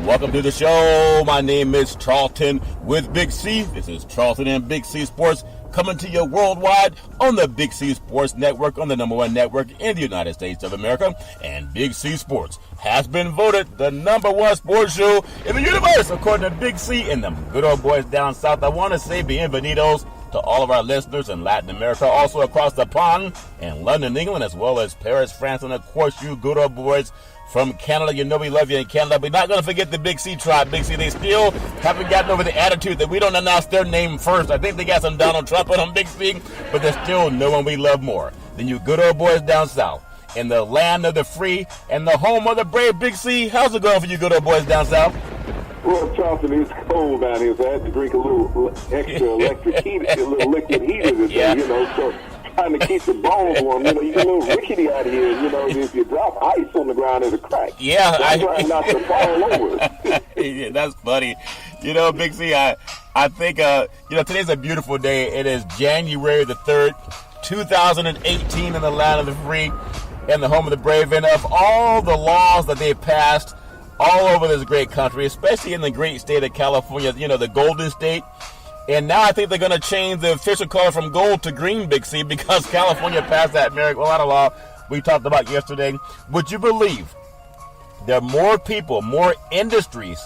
Welcome to the show. My name is Charlton with Big C. This is Charlton and Big C Sports coming to you worldwide on the Big C Sports Network, on the #1 network in the United States of America. And Big C Sports has been voted the #1 sports show in the universe, according to Big C and them good old boys down south. I want to say bienvenidos to all of our listeners in Latin America, also across the pond in London, England, as well as Paris, France, and of course you good old boys from Canada. You know we love you in Canada. We're not going to forget the Big C tribe. Big C, they still haven't gotten over the attitude that we don't announce their name first. I think they got some Donald Trump on them, Big C, but there's still no one we love more than you good old boys down south in the land of the free and the home of the brave. Big C, how's it going for you good old boys down south? Well, Charlton, it's cold down here, so I had to drink a little extra electric heat, a little liquid heater today, so trying to keep the bones warm. You get a little rickety out here, if you drop ice on the ground, it'll crack. Yeah. So I'm trying not to fall over. Yeah, that's funny. Big C, I think, today's a beautiful day. It is January the 3rd, 2018 in the land of the free and the home of the brave. And of all the laws that they've passed all over this great country, especially in the great state of California, the Golden State. And now I think they're going to change the official color from gold to green, Big C, because California passed that marijuana law we talked about yesterday. Would you believe there are more people, more industries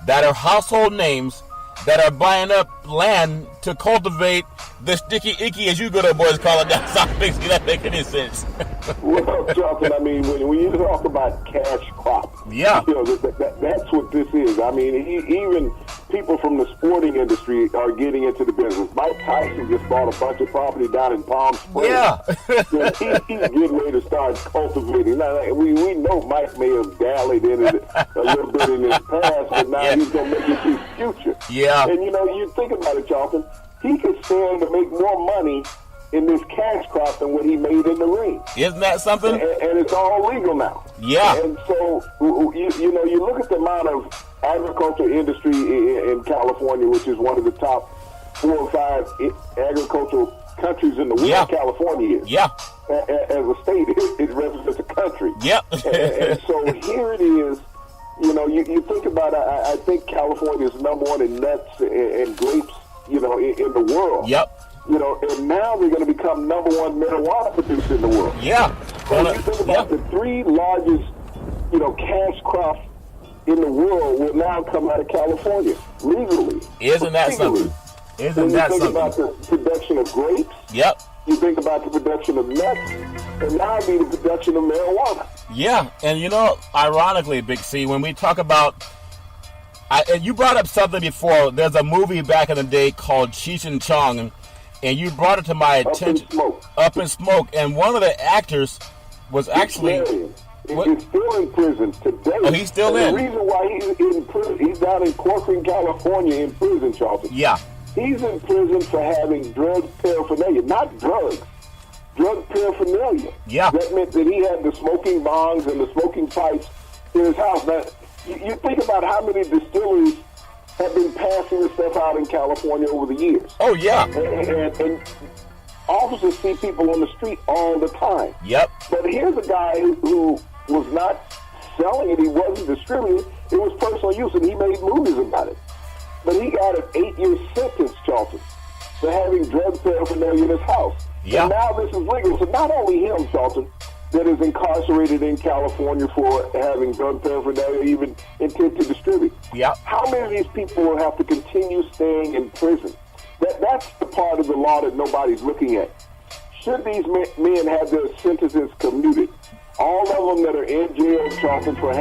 that are household names that are buying up land to cultivate the sticky icky, as you good old boys call it down south? Big C, that make any sense? Well, Charlton, when you talk about cash crop, yeah, that's what this is. Even people from the sporting industry are getting into the business. Mike Tyson just bought a bunch of property down in Palm Springs. Yeah. He's getting ready to start cultivating. Now, we know Mike may have dallied in it a little bit in his past, but now he's going to make it his future. Yeah. And, you think about it, Charlton, he could stand to make more money in this cash crop than what he made in the ring. Isn't that something? And it's all legal now. Yeah. And so, you look at the amount of agriculture industry in California, which is one of the top 4 or 5 agricultural countries in the world. Yeah. California is. Yeah. As a state, it represents a country. Yep. and so here it is. You think about it, I think California is #1 in nuts and grapes, in the world. Yep. And now they're going to become #1 marijuana producer in the world. Yeah. So you think about the 3 largest, cash crops in the world will now come out of California legally. Isn't that something? Isn't that something? You think about the production of grapes. Yep. You think about the production of nuts, and now it'll be the production of marijuana. Yeah, and ironically, Big C, when we talk about, and you brought up something before. There's a movie back in the day called Cheech and Chong, and you brought it to my attention. Up in Smoke. And one of the actors was actually. He's still in prison today. Oh, he's still in. The reason why he's in prison, he's down in Corcoran, California, in prison, Charlton. Yeah. He's in prison for having drug paraphernalia, not drugs, drug paraphernalia. Yeah. That meant that he had the smoking bongs and the smoking pipes in his house. Now, you think about how many distilleries have been passing this stuff out in California over the years. Oh, yeah. And officers see people on the street all the time. Yep. But here's a guy who was not selling it. He wasn't distributing it. It was personal use, and he made movies about it. But he got an 8-year sentence, Charlton, for having drug paraphernalia in his house. Yeah. And now this is legal. So not only him, Charlton, that is incarcerated in California for having drug paraphernalia, even intent to distribute. Yeah. How many of these people will have to continue staying in prison? That's the part of the law that nobody's looking at. Should these men have their sentences commuted? All of them that are in jail, Charlton, for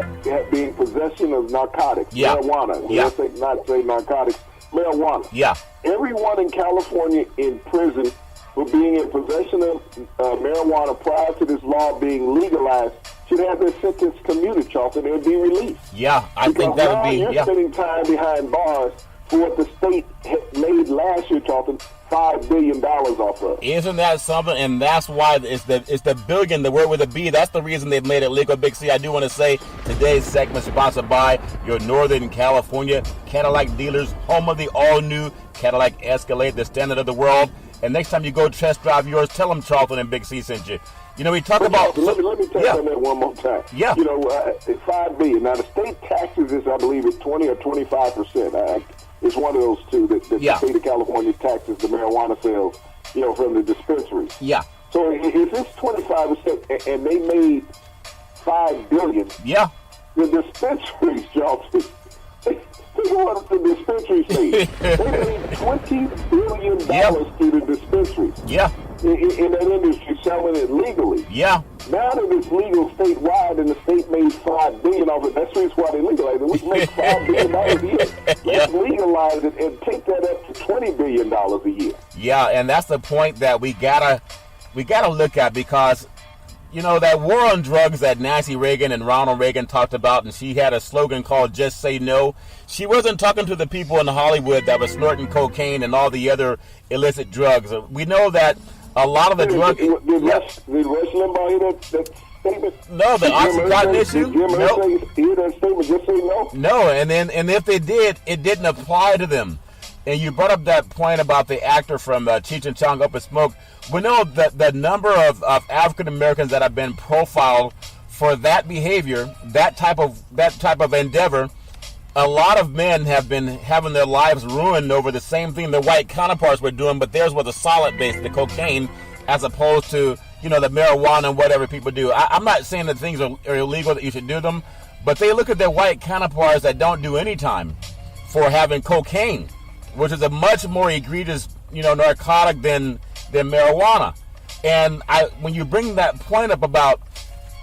being possession of narcotics, marijuana. Yeah. Let's not say narcotics, marijuana. Yeah. Everyone in California in prison for being in possession of marijuana prior to this law being legalized should have their sentence commuted, Charlton, and be released. Yeah, I think that would be. You're spending time behind bars for what the state made last year, Charlton, $5 billion off of. Isn't that something? And that's why it's the billion, the word with a B. That's the reason they've made it legal. Big C, I do want to say today's segment is sponsored by your Northern California Cadillac dealers, home of the all-new Cadillac Escalade, the standard of the world. And next time you go test drive yours, tell them Charlton and Big C sent you. You know, we talk about... Let me touch on that one more time. Yeah. You know, $5 billion. Now, the state taxes is, I believe, it's 20 or 25%. It's one of those two that the state of California taxes the marijuana sales, you know, from the dispensaries. Yeah. So if it's 25% and they made $5 billion, the dispensaries, Charlton, think of what the dispensaries made. They made $20 billion to the dispensaries. Yeah. In that industry, selling it legally. Yeah. Now that it's legal statewide and the state made $5 billion off it, that's the reason why they legalized it. Let's make $5 billion a year. Let's legalize it and take that up to $20 billion a year. Yeah, and that's the point that we gotta look at, because you know that war on drugs that Nancy Reagan and Ronald Reagan talked about, and she had a slogan called "Just Say No." She wasn't talking to the people in Hollywood that were snorting cocaine and all the other illicit drugs. We know that a lot of the drugs. Did Rush Limbaugh hear that statement? No, the OxyContin issue. Did Jim Irsay hear that statement? Just say no. No, and if they did, it didn't apply to them. And you brought up that point about the actor from Cheech and Chong, Up in Smoke. We know that the number of African Americans that have been profiled for that behavior, that type of endeavor, a lot of men have been having their lives ruined over the same thing the white counterparts were doing, but theirs was a solid base, the cocaine, as opposed to, you know, the marijuana and whatever people do. I'm not saying that things are illegal, that you should do them, but they look at their white counterparts that don't do any time for having cocaine, which is a much more egregious, you know, narcotic than marijuana. And when you bring that point up about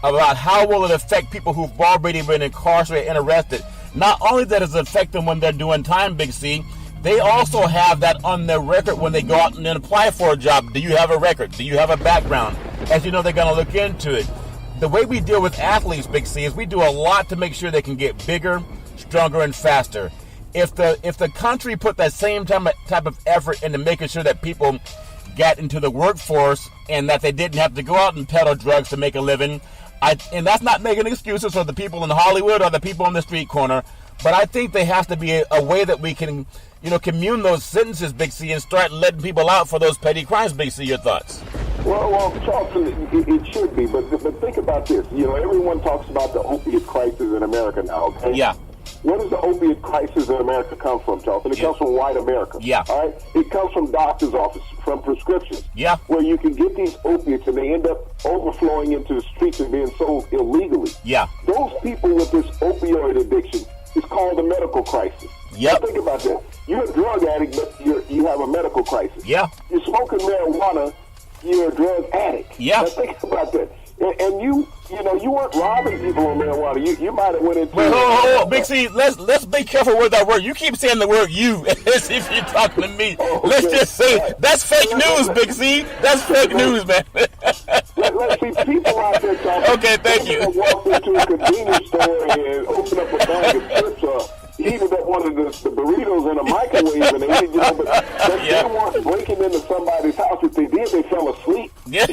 how will it affect people who've already been incarcerated and arrested, not only that does it affect them when they're doing time, Big C, they also have that on their record when they go out and then apply for a job. Do you have a record? Do you have a background? As you know, they're going to look into it. The way we deal with athletes, Big C, is we do a lot to make sure they can get bigger, stronger, and faster. If the country put that same type of effort into making sure that people got into the workforce and that they didn't have to go out and peddle drugs to make a living, and that's not making excuses for the people in Hollywood or the people on the street corner, but I think there has to be a way that we can, you know, commune those sentences, Big C, and start letting people out for those petty crimes, Big C. Your thoughts? Well, Charlton, it should be, but think about this. You know, everyone talks about the opiate crisis in America now, okay? Yeah. Where does the opiate crisis in America come from, Charlton? It comes from white America. Yeah. All right? It comes from doctor's office, from prescriptions. Yeah. Where you can get these opiates and they end up overflowing into the streets and being sold illegally. Yeah. Those people with this opioid addiction is called a medical crisis. Yep. Now think about that. You're a drug addict, but you have a medical crisis. Yeah. You're smoking marijuana, you're a drug addict. Yeah. Now think about that. And you know, you weren't robbing people on marijuana. You might have went into... Wait, hold on. Big C, let's be careful with that word. You keep saying the word you as if you're talking to me. Oh, okay. Let's just say, that's fake news, Big C. That's fake news, man. Let's see, people out there talking... Okay, thank you. Walk into a convenience store and open up a bag of chips or heated up one of the burritos in a microwave and they, you know, but they weren't breaking into somebody's house. If they did, they fell asleep. Yeah.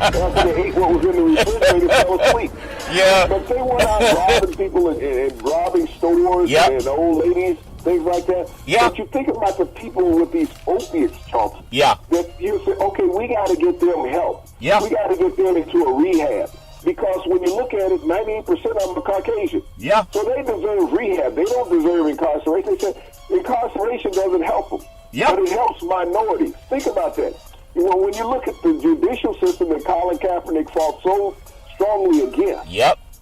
After they ate what was in the refrigerator, they fell asleep. Yeah. But they went out robbing people and robbing stores and old ladies, things like that. Yeah. But you think about the people with these opiates, Charlton. Yeah. That you say, okay, we got to get them help. Yeah. We got to get them into a rehab. Because when you look at it, 98% of them are Caucasian. Yeah. So they deserve rehab. They don't deserve incarceration. They say incarceration doesn't help them. Yeah. But it helps minorities. Think about that. You know, when you look at the judicial system that Colin Kaepernick fought so strongly against,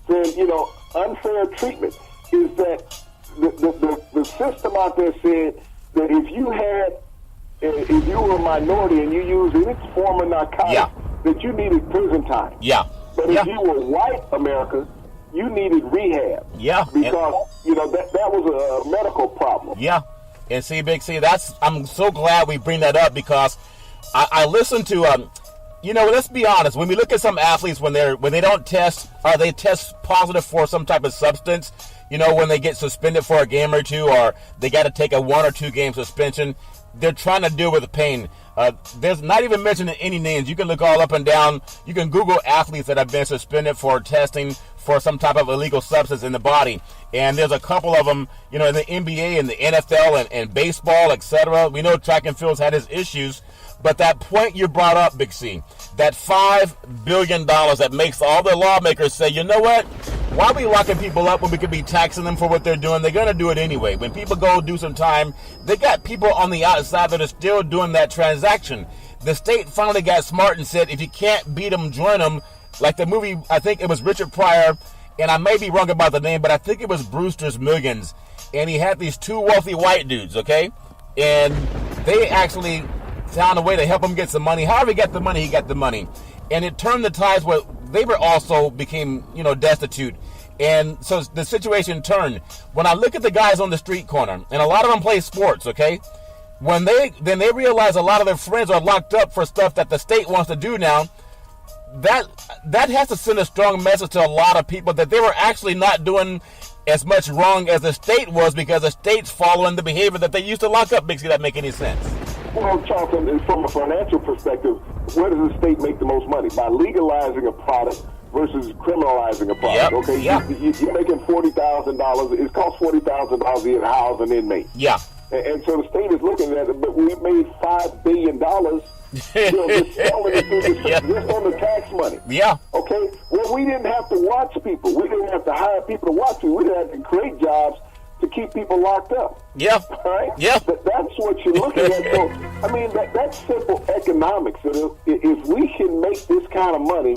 then, you know, unfair treatment is that the system out there said that if you were a minority and you used any form of narcotic, that you needed prison time. Yeah. But if you were white America, you needed rehab. Yeah. Because, you know, that was a medical problem. Yeah. And see, Big C, I'm so glad we bring that up because I listen to, you know, let's be honest. When we look at some athletes, when they don't test, or they test positive for some type of substance, you know, when they get suspended for a game or two, or they got to take a 1 or 2 game suspension, they're trying to deal with the pain. There's not even mentioning any names. You can look all up and down. You can Google athletes that have been suspended for testing for some type of illegal substance in the body. And there's a couple of them, in the NBA and the NFL and baseball, etc. We know track and field's had its issues. But that point you brought up, Big C, that $5 billion that makes all the lawmakers say, you know what? Why are we locking people up when we could be taxing them for what they're doing? They're going to do it anyway. When people go do some time, they got people on the outside that are still doing that transaction. The state finally got smart and said, if you can't beat them, join them. Like the movie, I think it was Richard Pryor, and I may be wrong about the name, but I think it was Brewster's Millions. And he had these two wealthy white dudes, okay? And they actually found a way to help him get some money. However he got the money, he got the money. And it turned the tides where they were also became, destitute. And so the situation turned. When I look at the guys on the street corner, and a lot of them play sports, okay? When they realize a lot of their friends are locked up for stuff that the state wants to do now, that has to send a strong message to a lot of people that they were actually not doing as much wrong as the state was, because the state's following the behavior that they used to lock up. Makes that make any sense? Well, Charlton, from a financial perspective, where does the state make the most money? By legalizing a product versus criminalizing a product. Yep. Okay, yep. You're making $40,000. It costs $40,000 a year to house an inmate. Yeah. And so the state is looking at it, but we made $5 billion just selling it just on the tax money. Yeah. Okay. Well, we didn't have to watch people. We didn't have to hire people to watch people. We didn't have to create jobs to keep people locked up. Yeah. All right? Yeah. That's what you're looking at. So, I mean, that's simple economics. If we can make this kind of money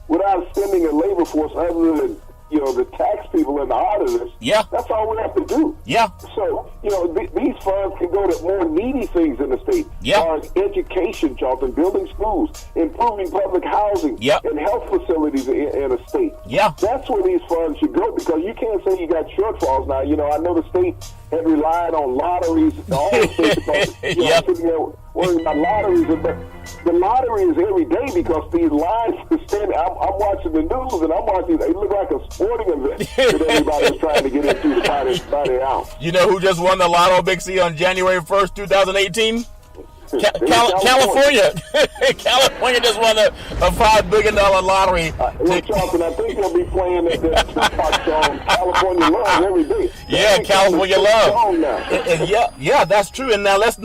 without spending a labor force other than, the tax people and the auditors, that's all we have to do. Yeah. So, these funds can go to more needy things in the state. Yeah. Education, Charlton, building schools, improving public housing, and health facilities in a state. Yeah. That's where these funds should go, because you can't say you got shortfalls now. I know the state had relied on lotteries. All the states sitting there worrying about lotteries, but the lottery is every day, because these lines are standing. I'm watching the news, and I'm watching. It look like a sporting event that everybody's trying to get into by the ounce. You know who just won the Lotto, Big C, on January 1st, 2018? California. California just won a $5 billion lottery. Well, Charlton, I think they'll be playing the Tupac song, California Love, every day. Yeah, California Love. And that's true. And now let's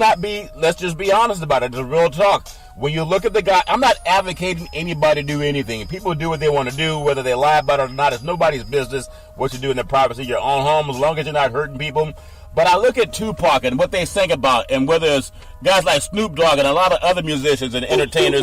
just be honest about it. It's real talk. When you look at the guy, I'm not advocating anybody do anything. People do what they want to do, whether they lie about it or not. It's nobody's business what you do in the privacy of your own home, as long as you're not hurting people. But I look at Tupac and what they sing about, and whether it's guys like Snoop Dogg and a lot of other musicians and entertainers.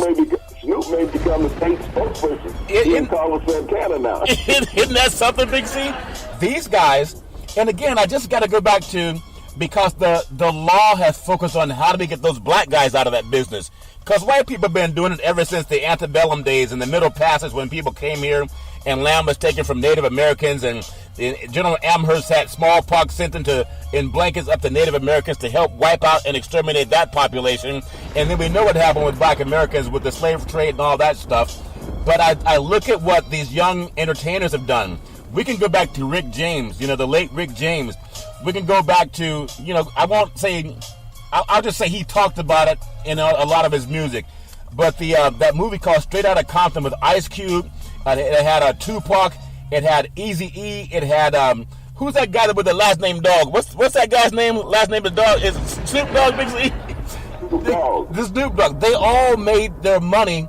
Snoop may become the state spokesperson. He's calling Santana now. Isn't that something, Big C? These guys, and again, I just got to go back to, because the law has focused on how do we get those black guys out of that business. Because white people have been doing it ever since the antebellum days in the Middle Passage, when people came here and land was taken from Native Americans, and General Amherst had smallpox sent in blankets up to Native Americans to help wipe out and exterminate that population. And then we know what happened with black Americans with the slave trade and all that stuff. But I look at what these young entertainers have done. We can go back to Rick James, the late Rick James. We can go back to, I won't say, I'll just say he talked about it in a lot of his music. But that movie called Straight Outta Compton with Ice Cube, it had Tupac, it had Eazy-E, it had who's that guy with the last name Dogg? What's that guy's name? Last name is Dogg. Is Snoop Dogg, Big C? The Snoop Dogg. They all made their money.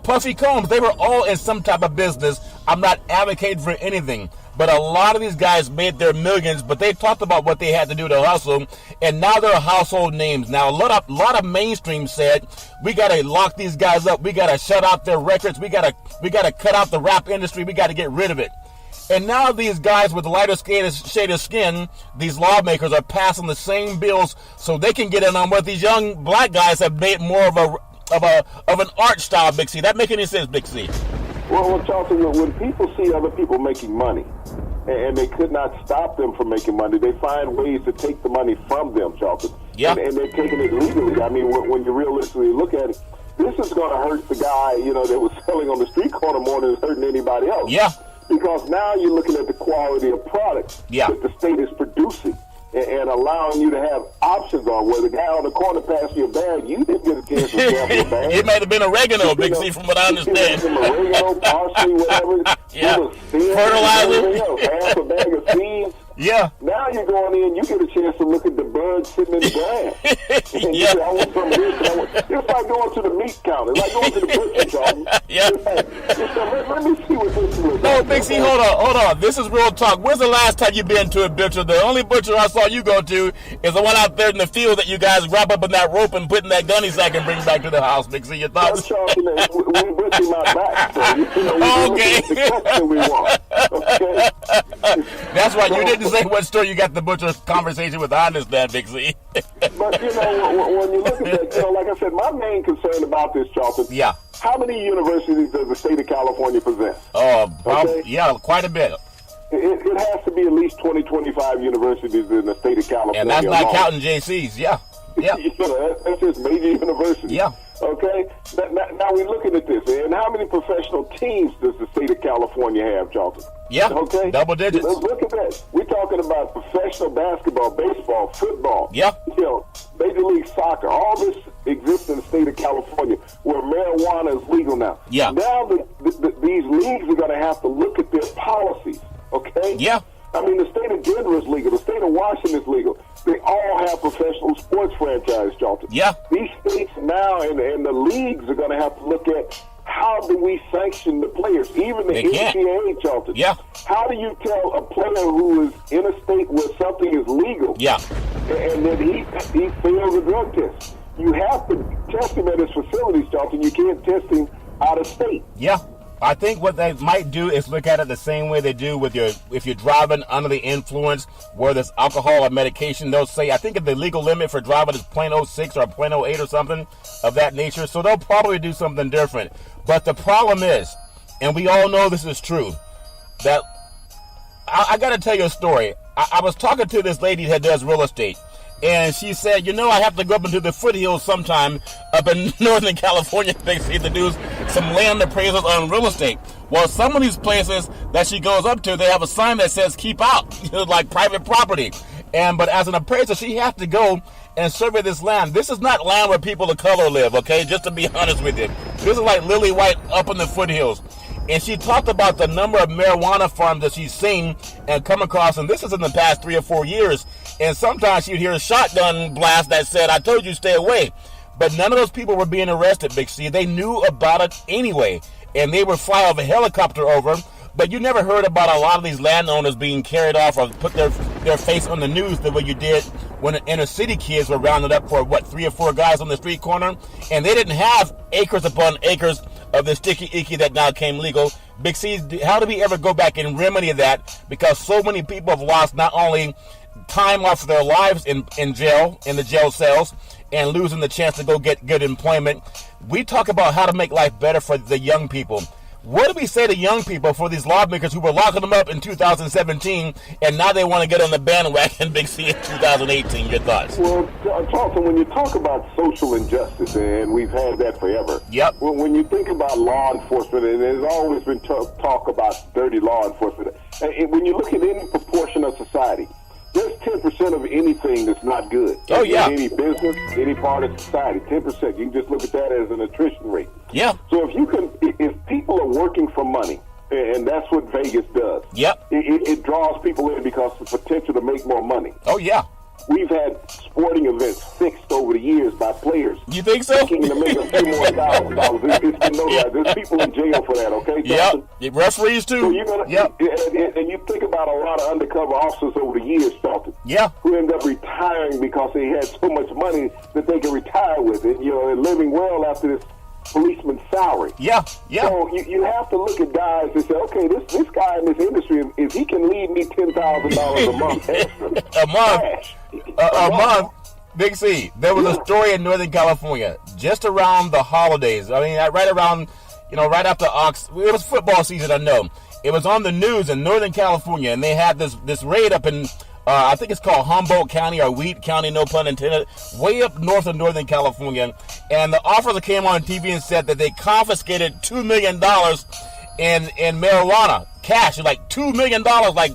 Puffy Combs, they were all in some type of business. I'm not advocating for anything, but a lot of these guys made their millions, but they talked about what they had to do to hustle, and now they're household names. Now, a lot of mainstream said, we got to lock these guys up. We got to shut out their records. We got to cut out the rap industry. We got to get rid of it. And now these guys with lighter shade of skin, these lawmakers are passing the same bills so they can get in on what these young black guys have made more of an art style, Big C. That make any sense, Big C? Well, Charlton, when people see other people making money, and they could not stop them from making money, they find ways to take the money from them, Charlton. Yeah. And they're taking it legally. I mean, when you realistically look at it, this is going to hurt the guy, that was selling on the street corner more than it's hurting anybody else. Yeah. Because now you're looking at the quality of product that the state is producing. and allowing you to have options on where the guy on the corner passed you a bag, you didn't get a chance to sample a bag. It might have been oregano, Big C, from what I understand. Some oregano, parsley, whatever. Yeah. Fertilizer. Half a bag of seeds. Yeah. Now you're going in, you get a chance to look at the birds sitting in the grass. And you say, I want some of this. It's like going to the meat counter. It's like going to the butcher shop. Yeah. Let me see what this looks like. No, Big C, hold on. This is real talk. When's the last time you've been to a butcher? The only butcher I saw you go to is the one out there in the field that you guys wrap up in that rope and put in that gunny sack and bring back to the house. Big C, your thoughts? We butcher my back. So, okay. We want. Okay. That's right. You didn't say what store you got the butcher conversation with. I understand, Big C. But, when you look at that, like I said, my main concern about this, Charlton, yeah. How many universities does the state of California possess? Yeah, quite a bit. It has to be at least 20, 25 universities in the state of California. And that's not counting JCs, yeah. Yeah. That's just major universities. Yeah. Okay? Now we're looking at this. And how many professional teams does the state of California have, Charlton? Yeah. Okay? Double digits. Let's look at that. We're talking about professional basketball, baseball, football. Yeah. Major League Soccer. All this exists in the state of California where marijuana is legal now. Yeah. Now these leagues are going to have to look at their policies. Okay? Yeah. I mean, the state of Denver is legal. The state of Washington is legal. They all have professional sports franchise, Charlton. Yeah. These states now and the leagues are going to have to look at how do we sanction the players, even the NCAA, Charlton. Yeah. How do you tell a player who is in a state where something is legal yeah. and then he fails a drug test? You have to test him at his facilities, Charlton. You can't test him out of state. Yeah. I think what they might do is look at it the same way they do with if you're driving under the influence, where there's alcohol or medication. They'll say, I think the legal limit for driving is .06 or .08 or something of that nature. So they'll probably do something different. But the problem is, and we all know this is true, that I got to tell you a story. I was talking to this lady that does real estate. And she said, I have to go up into the foothills sometime up in Northern California to do some land appraisals on real estate. Well, some of these places that she goes up to, they have a sign that says keep out, like private property. But as an appraiser, she has to go and survey this land. This is not land where people of color live, okay? Just to be honest with you. This is like Lily White up in the foothills. And she talked about the number of marijuana farms that she's seen and come across, and this is in the past 3 or 4 years. And sometimes she'd hear a shotgun blast that said, I told you stay away. But none of those people were being arrested, Big C. They knew about it anyway, and they would fly off a helicopter over. But you never heard about a lot of these landowners being carried off or put their face on the news the way you did when the inner city kids were rounded up for, 3 or 4 guys on the street corner. And they didn't have acres upon acres of the sticky icky that now came legal. Big C, how do we ever go back and remedy that? Because so many people have lost not only time off of their lives in jail, in the jail cells, and losing the chance to go get good employment. We talk about how to make life better for the young people. What do we say to young people for these lawmakers who were locking them up in 2017 and now they want to get on the bandwagon, Big C, in 2018? Your thoughts? Well, Charlton, when you talk about social injustice, and we've had that forever. Yep. When you think about law enforcement, and there's always been talk about dirty law enforcement. And when you look at any proportion of society, there's 10% of anything that's not good. Oh, yeah. In any business, any part of society, 10%. You can just look at that as an attrition rate. Yeah. So if people are working for money, and that's what Vegas does. Yep. It draws people in because of the potential to make more money. Oh, yeah. We've had sporting events fixed over the years by players. You think so? Thinking to make a few more $1,000. It's been noticed. There's people in jail for that, okay, Justin? Yep. Referees, too. So you're gonna, and you think about a lot of undercover officers over the years, Charlton, who end up retiring because they had so much money that they could retire with it, and living well after this policeman's salary. Yeah. So you have to look at guys and say, okay, this guy in this industry, if he can leave me $10,000 a month extra, a month. Big C, there was a story in Northern California just around the holidays. I mean, right around, right after it was football season, I know. It was on the news in Northern California, and they had this raid up in, I think it's called Humboldt County or Wheat County, no pun intended, way up north of Northern California. And the officer came on TV and said that they confiscated $2 million in marijuana, cash, like $2 million, like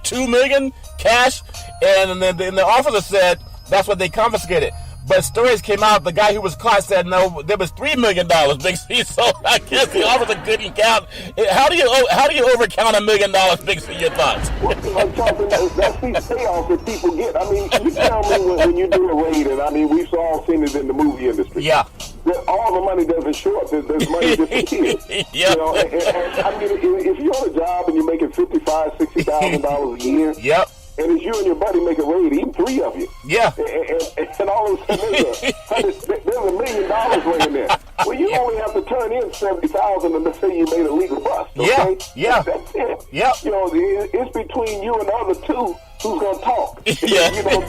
$2 million cash. And then the officer said that's what they confiscated. But stories came out, the guy who was caught said, no, there was $3 million, Big C. So I guess the officer couldn't count. How do you overcount $1 million, Big C? Your thoughts? I'm talking, that's these payoffs that people get. I mean, you tell me when you do a raid, and I mean, we've all seen it in the movie industry. Yeah. That all the money doesn't show up. There's money disappears. Yeah. You know, and I mean, if you're on a job and you're making $55,000, $60,000 a year. Yep. And it's you and your buddy make a raid, even three of you. Yeah. And all of a sudden, there's $1 million laying there. Well, you only have to turn in $70,000 and let's say you made a legal bust. Okay? Yeah. That's it. Yeah. You know, it's between you and the other two who's going to talk. Yeah. You know,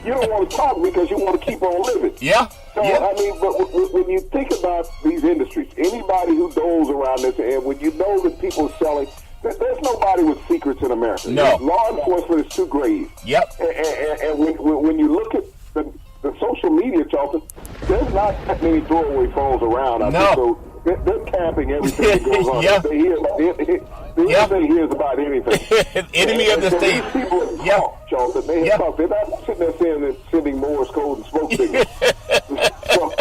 you don't want to talk because you want to keep on living. Yeah. So, I mean, but when you think about these industries, anybody who goes around this, and when you know that people are selling, there's nobody with secrets in America. No. Law enforcement is too grave. Yep. And when you look at the social media, Charlton, there's not that many throwaway phones around. I think so. They're capping everything that goes on. Yeah. They hear about anything. Enemy of the so state. These people have talked, Charlton. They have talked. They're not sitting there sending Morse code and smoke signals. So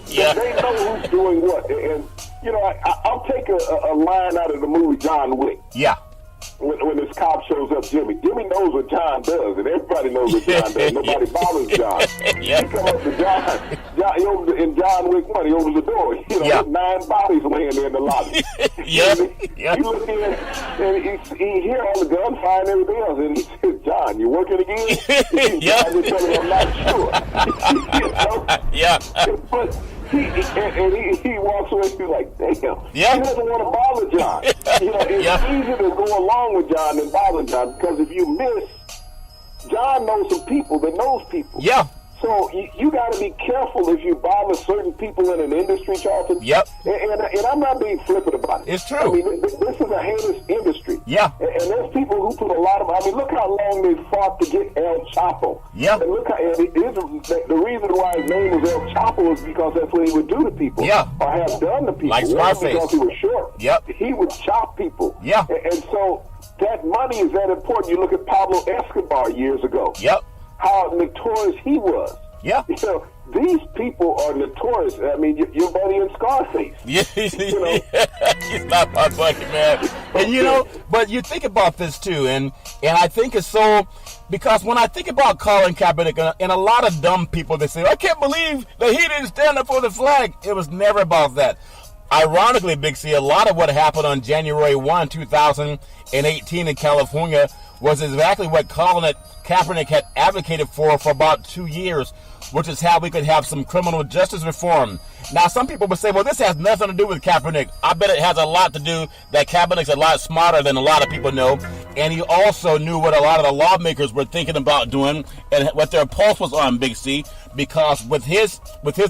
they know who's doing what. And, you know, I'll take a line out of the movie John Wick. Yeah. When this cop shows up, Jimmy knows what John does, and everybody knows what John does. Nobody bothers John. He come up to John in John Wick 1, he opens the door. You know, there's 9 bodies laying there in the lobby. He look in, and he hear all the gunfire and everything else, and he says, John, you working again? I just tell him, I'm not sure. You know? But he walks away, he's like, damn. He doesn't want to bother John. You know, it's easier to go along with John than bother John, because if you miss, John knows some people that knows people. Yeah. So you got to be careful if you bother certain people in an industry, Charlton. Yep. And I'm not being flippant about it. It's true. I mean, this is a heinous industry. Yeah. And there's people who put a lot of. I mean, look how long they fought to get El Chapo. Yeah. And look how the reason why his name was El Chapo is because that's what he would do to people. Yeah. Or have done to people. Like Scarface. Because he was short. Yep. He would chop people. Yeah. And so that money is that important. You look at Pablo Escobar years ago. Yep. How notorious he was. Yeah. You know, these people are notorious. I mean, your buddy in Scarface. Yeah, you know? He's not my buddy, man. And you know, but you think about this too, and I think it's so, because when I think about Colin Kaepernick, and a lot of dumb people, they say, I can't believe that he didn't stand up for the flag. It was never about that. Ironically, Big C, a lot of what happened on January 1, 2018 in California was exactly what Colin Kaepernick had advocated for about 2 years, which is how we could have some criminal justice reform. Now, some people would say, well, this has nothing to do with Kaepernick. I bet it has a lot to do that Kaepernick's a lot smarter than a lot of people know. And he also knew what a lot of the lawmakers were thinking about doing and what their pulse was on, Big C, because with his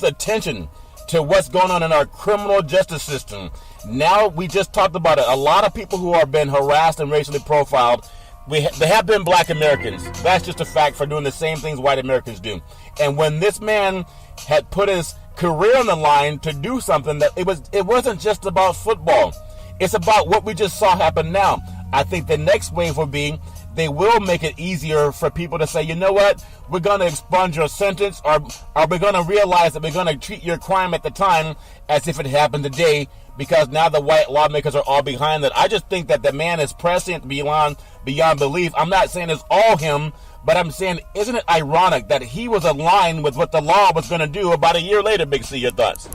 attention to what's going on in our criminal justice system, now we just talked about it. A lot of people who are being harassed and racially profiled, they have been black Americans. That's just a fact for doing the same things white Americans do. And when this man had put his career on the line to do something, that it wasn't just about football. It's about what we just saw happen now. I think the next wave will be, they will make it easier for people to say, you know what, we're going to expunge your sentence, or we're going to realize that we're going to treat your crime at the time as if it happened today, because now the white lawmakers are all behind that. I just think that the man is prescient beyond belief. I'm not saying it's all him, but I'm saying, isn't it ironic that he was aligned with what the law was going to do about a year later? Big C, your thoughts?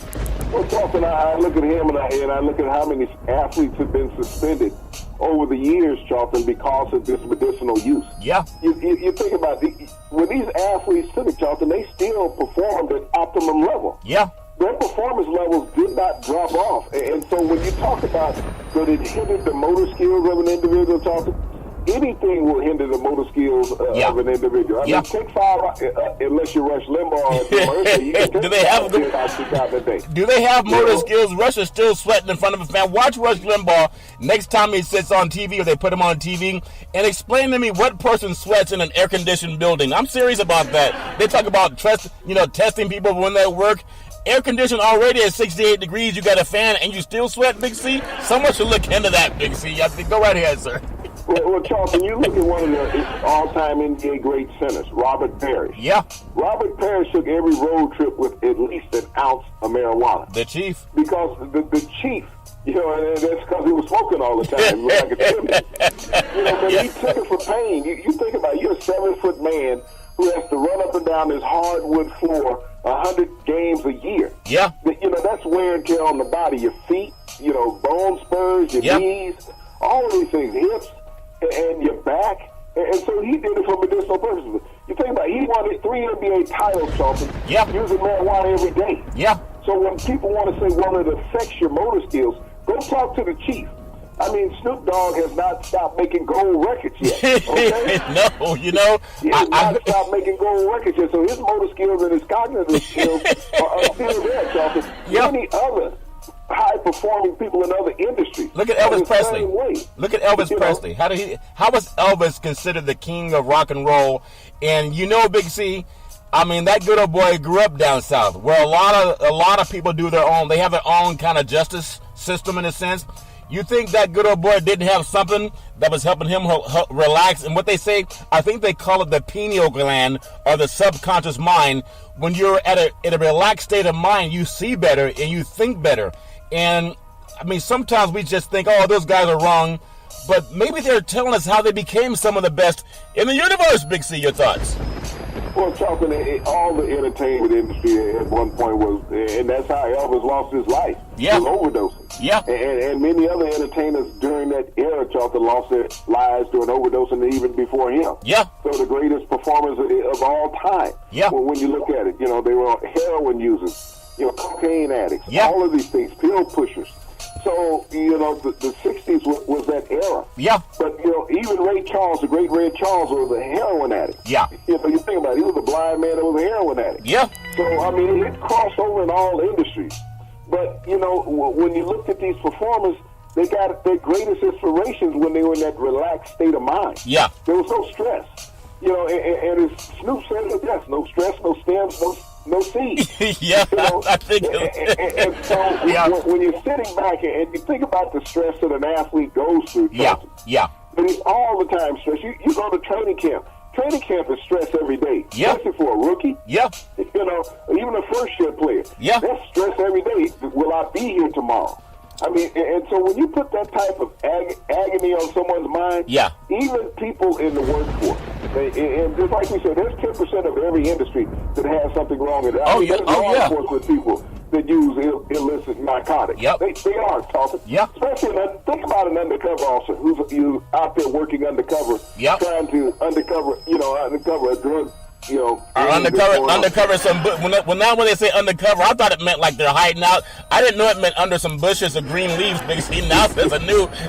Well, Charlton, I look at him and I look at how many athletes have been suspended over the years, Charlton, because of this medicinal use. Yeah. You think about when these athletes took it, Charlton, they still performed at optimum level. Yeah. Their performance levels did not drop off. And so when you talk about that it hindered the motor skills of an individual, Charlton, anything will hinder the motor skills of an individual. I mean, take 5 unless you Rush Limbaugh. Do they have motor skills? Rush is still sweating in front of a fan. Watch Rush Limbaugh next time he sits on TV, or they put him on TV, and explain to me what person sweats in an air-conditioned building. I'm serious about that. They talk about testing people when they at work. Air conditioned already at 68 degrees. You got a fan and you still sweat, Big C? Someone should look into that, Big C. I think, go right ahead, sir. Well, Charlton, you look at one of the all-time NBA great centers, Robert Parrish. Yeah. Robert Parrish took every road trip with at least an ounce of marijuana. The Chief. Because the Chief, and that's because he was smoking all the time. Like a chimney. But he took it for pain. You think about it, you're a 7-foot man who has to run up and down this hardwood floor 100 games a year. Yeah. That's wear and tear on the body. Your feet, bone spurs, your knees, all of these things, hips, and your back. And so he did it for medicinal purposes. You think about it, he won 3 NBA titles, Charlton, using marijuana every day. Yeah. So when people want to say, well, it affects your motor skills, go talk to the Chief. I mean, Snoop Dogg has not stopped making gold records yet. Okay? No, he has not stopped making gold records yet. So his motor skills and his cognitive skills are still there, Charlton. Many other high-performing people in other industries. Look at Elvis Presley. Look at Elvis Presley. How was Elvis considered the king of rock and roll? And Big C, I mean, that good old boy grew up down south, where a lot of people do their own. They have their own kind of justice system in a sense. You think that good old boy didn't have something that was helping him relax? And what they say, I think they call it the pineal gland or the subconscious mind. When you're in a relaxed state of mind, you see better and you think better. And I mean, sometimes we just think, oh, those guys are wrong. But maybe they're telling us how they became some of the best in the universe. Big C, your thoughts? Well, Charlton, all the entertainment industry at one point was, and that's how Elvis lost his life. Yeah. Was overdosing. Yeah. And many other entertainers during that era, Charlton, lost their lives during overdosing even before him. Yeah. So the greatest performers of all time. Yeah. Well, when you look at it, they were heroin users, cocaine addicts, yeah. all of these things, pill pushers. So, the 60s was that era. Yeah. But, even Ray Charles, the great Ray Charles, was a heroin addict. Yeah. You think about it, he was a blind man that was a heroin addict. Yeah. So, I mean, it crossed over in all industries. But, when you looked at these performers, they got their greatest inspirations when they were in that relaxed state of mind. Yeah. There was no stress. And as Snoop said it best, no stress, no stems, no seeds. Yeah, I think. And so when you're sitting back and you think about the stress that an athlete goes through, Charlton, but it's all the time stress. You go to training camp. Training camp is stress every day, especially for a rookie. Yeah. Even a first-year player. Yeah. That's stress every day. Will I be here tomorrow? I mean, and so when you put that type of agony on someone's mind, even people in the workforce, and just like we said, there's 10% of every industry that has something wrong with it. There's law enforcement people that use illicit narcotics. Yep. They are talking. Yeah. Especially, think about an undercover officer who's out there working undercover, trying to uncover a drug. Undercover some. When they say undercover, I thought it meant like they're hiding out. I didn't know it meant under some bushes of green leaves. Big C. Now there's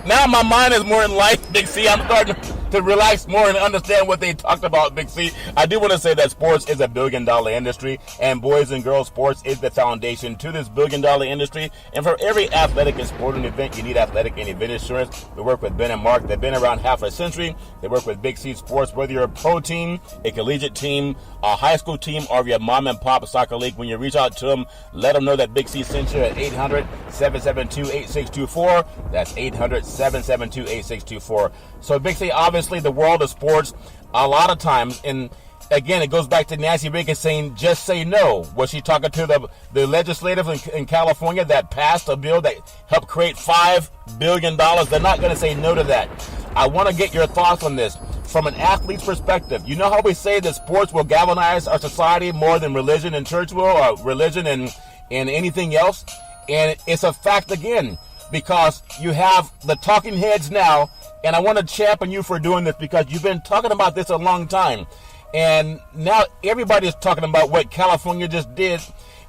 now my mind is more enlightened. Big C. I'm starting to relax more and understand what they talked about. Big C. I do want to say that sports is a $1 billion industry, and boys and girls sports is the foundation to this $1 billion industry. And for every athletic and sporting event, you need athletic and event insurance. We work with Ben and Mark. They've been around half a century. They work with Big C Sports. Whether you're a pro team, a collegiate team, a high school team, or your mom and pop soccer league, when you reach out to them, let them know that Big C sent you at 800-772-8624. That's 800-772-8624. So Big C, obviously the world of sports, a lot of times, and again, it goes back to Nancy Reagan saying, just say no. Was she talking to the legislators in California that passed a bill that helped create $5 billion? They're not going to say no to that. I want to get your thoughts on this. From an athlete's perspective, you know how we say that sports will galvanize our society more than religion and church will, or religion and anything else? And it's a fact again, because you have the talking heads now, and I want to champion you for doing this because you've been talking about this a long time. And now everybody's talking about what California just did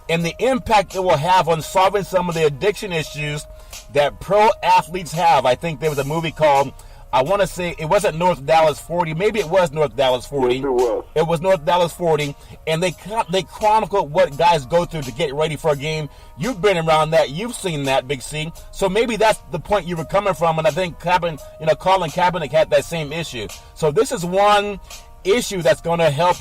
and the impact it will have on solving some of the addiction issues that pro athletes have. I think there was a movie called, I want to say, it wasn't North Dallas 40. Maybe it was North Dallas 40. Yes, it was. It was North Dallas 40. And they chronicled what guys go through to get ready for a game. You've been around that. You've seen that, Big C. So maybe that's the point you were coming from. And I think Colin Kaepernick had that same issue. So this is one issue that's going to help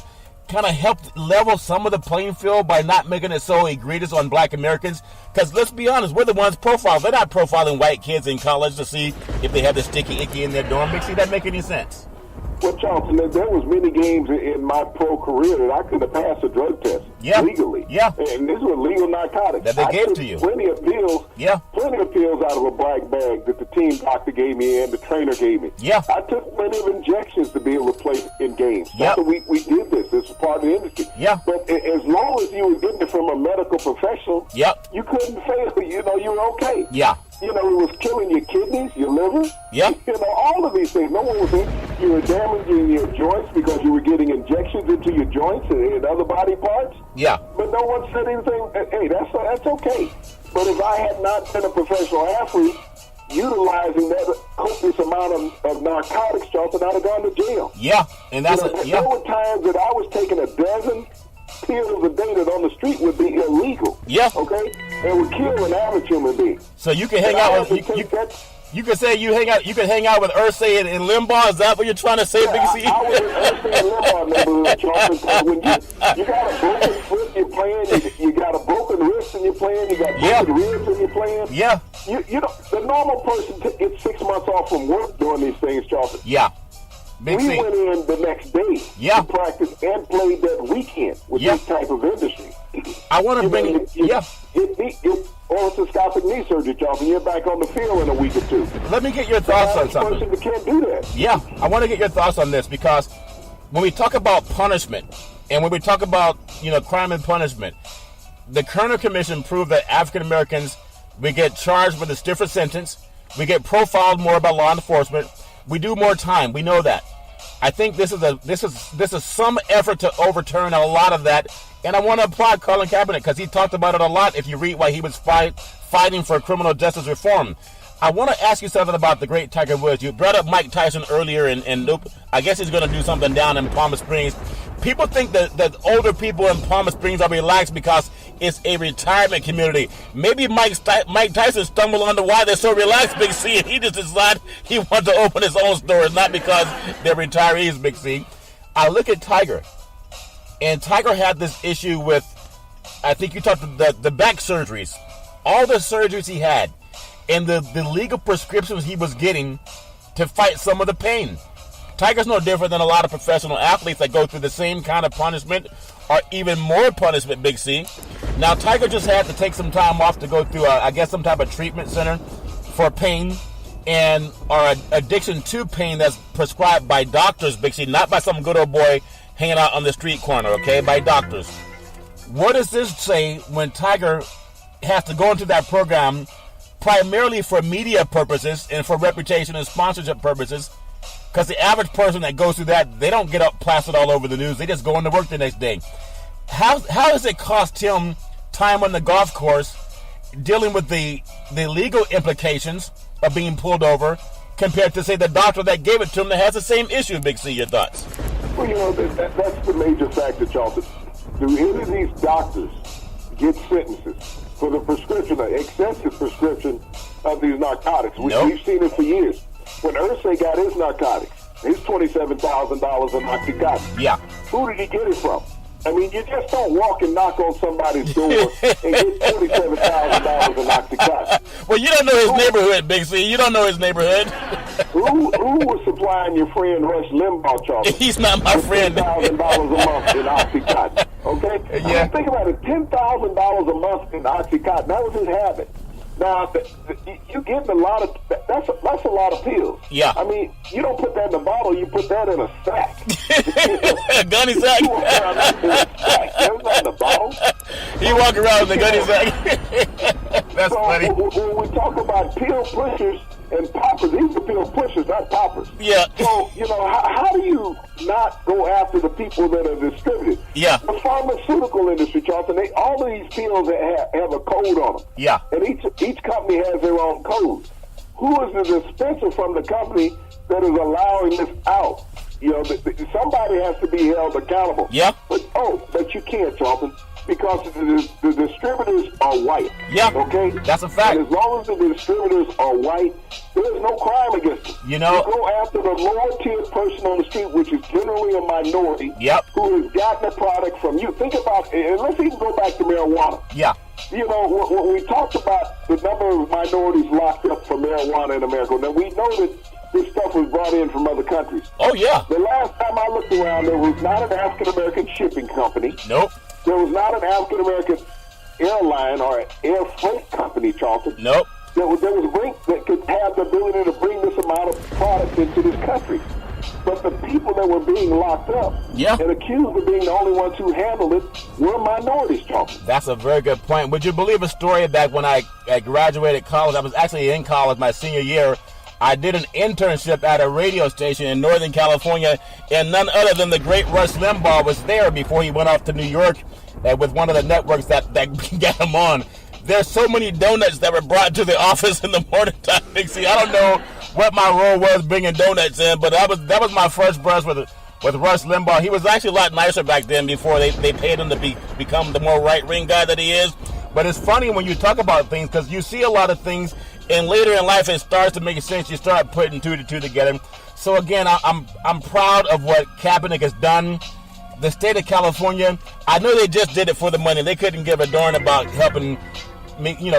kind of help level some of the playing field by not making it so egregious on black Americans? Because let's be honest, we're the ones profiled. They're not profiling white kids in college to see if they have the sticky icky in their dorm. Makes that make any sense? Well, Charlton, there was many games in my pro career that I could have passed a drug test legally. Yeah. And these were legal narcotics. That they gave to you. Plenty of pills. Yeah. Plenty of pills out of a black bag that the team doctor gave me and the trainer gave me. Yeah. I took plenty of injections to be able to play in games. Yeah. So we did this. This was part of the industry. Yeah. But as long as you were getting it from a medical professional, Yep. you couldn't fail. You know, you were okay. Yeah. You know, it was killing your kidneys, your liver. Yeah. You know, all of these things. No one was in. You were damaging your joints because you were getting injections into your joints and other body parts. Yeah. But no one said anything. Hey, that's okay. But if I had not been a professional athlete, utilizing that copious amount of narcotics, Charlton, I'd have gone to jail. Yeah. And that's There were times that I was taking a dozen pills a day that on the street would be illegal. Yeah. Okay? And would kill an average human being. So you can hang out with you can say you can hang out with Irsay and Limbaugh. Is that what you're trying to say, Big C? I was in Irsay and Limbaugh neighborhood, Charlton. When you got a broken foot, you're playing. You got a broken wrist, and you're playing. You got broken ribs, and you're playing. Yeah. You know, the normal person gets 6 months off from work doing these things, Charlton. Yeah. Big We C. went in the next day to practice and played that weekend with this type of industry. I want to bring it. Get orthoscopic knee surgery, Charlton. You're back on the field in a week or two. Let me get your thoughts on something. Person that can't do that. Yeah, I want to get your thoughts on this because when we talk about punishment and when we talk about crime and punishment, the Kerner Commission proved that African Americans, we get charged with a stiffer sentence, we get profiled more by law enforcement, we do more time. We know that. I think this is some effort to overturn a lot of that, and I want to applaud Colin Kaepernick because he talked about it a lot. If you read why he was fighting for criminal justice reform, I want to ask you something about the great Tiger Woods. You brought up Mike Tyson earlier, and I guess he's going to do something down in Palm Springs. People think that older people in Palm Springs are relaxed because it's a retirement community. Maybe Mike Tyson stumbled onto why they're so relaxed, Big C, and he just decided he wanted to open his own store, not because they're retirees, Big C. I look at Tiger, and Tiger had this issue with, I think you talked the back surgeries, all the surgeries he had, and the legal prescriptions he was getting to fight some of the pain. Tiger's no different than a lot of professional athletes that go through the same kind of punishment or even more punishment, Big C. Now, Tiger just had to take some time off to go through, some type of treatment center for pain or addiction to pain that's prescribed by doctors, Big C, not by some good old boy hanging out on the street corner, okay, by doctors. What does this say when Tiger has to go into that program primarily for media purposes and for reputation and sponsorship purposes? Because the average person that goes through that, they don't get up plastered all over the news. They just go into work the next day. How does it cost him time on the golf course dealing with the legal implications of being pulled over compared to, say, the doctor that gave it to him that has the same issue, Big C? Your thoughts? Well, that's the major factor, Charlton. Do any of these doctors get sentences for the prescription, the excessive prescription of these narcotics? Nope. We've seen it for years. When Irsay got his narcotics, his $27,000 of Oxycontin. Yeah. Who did he get it from? I mean, you just don't walk and knock on somebody's door and get $27,000 of Oxycontin. Well, you don't know his neighborhood, Big C. You don't know his neighborhood. Who was supplying your friend Rush Limbaugh, Charlie? He's not my friend. $10,000 a month in Oxycontin. Okay? Yeah. I mean, think about it. $10,000 a month in Oxycontin. That was his habit. Now, you getting a lot of that's a lot of pills. Yeah. I mean, you don't put that in a bottle. You put that in a sack. A gunny sack. You walk around in a sack. That's not in a bottle. He walk around with a gunny sack. That's so funny. When we talk about pill pushers and poppers, these are pill pushers, not poppers. Yeah. So, how do you not go after the people that are distributed? Yeah. The pharmaceutical industry, Charlton, all of these pills have a code on them. Yeah. And each company has their own code. Who is the dispenser from the company that is allowing this out? Somebody has to be held accountable. Yeah. But you can't, Charlton. because the distributors are white. Yeah, okay, that's a fact. And as long as the distributors are white, there's no crime against them. You know, you go after the lower tier person on the street, which is generally a minority, yep, who has gotten a product from you. Think about, and let's even go back to marijuana. Yeah. You know, when we talked about the number of minorities locked up for marijuana in America, now we know that this stuff was brought in from other countries. Oh, yeah. The last time I looked around, there was not an African-American shipping company. Nope. There was not an African-American airline or air freight company, Charlton. Nope. There was a brink that could have the ability to bring this amount of product into this country. But the people that were being locked up and accused of being the only ones who handled it were minorities, Charlton. That's a very good point. Would you believe a story back when I graduated college? I was actually in college my senior year. I did an internship at a radio station in Northern California, and none other than the great Rush Limbaugh was there before he went off to New York with one of the networks that got him on. There's so many donuts that were brought to the office in the morning time, Dixie. I don't know what my role was bringing donuts in, but that was my first brush with Rush Limbaugh. He was actually a lot nicer back then before they paid him to become the more right-wing guy that he is. But it's funny when you talk about things because you see a lot of things, and later in life it starts to make sense. You start putting two to two together. So again, I'm proud of what Kaepernick has done. The state of California, I know they just did it for the money. They couldn't give a darn about helping,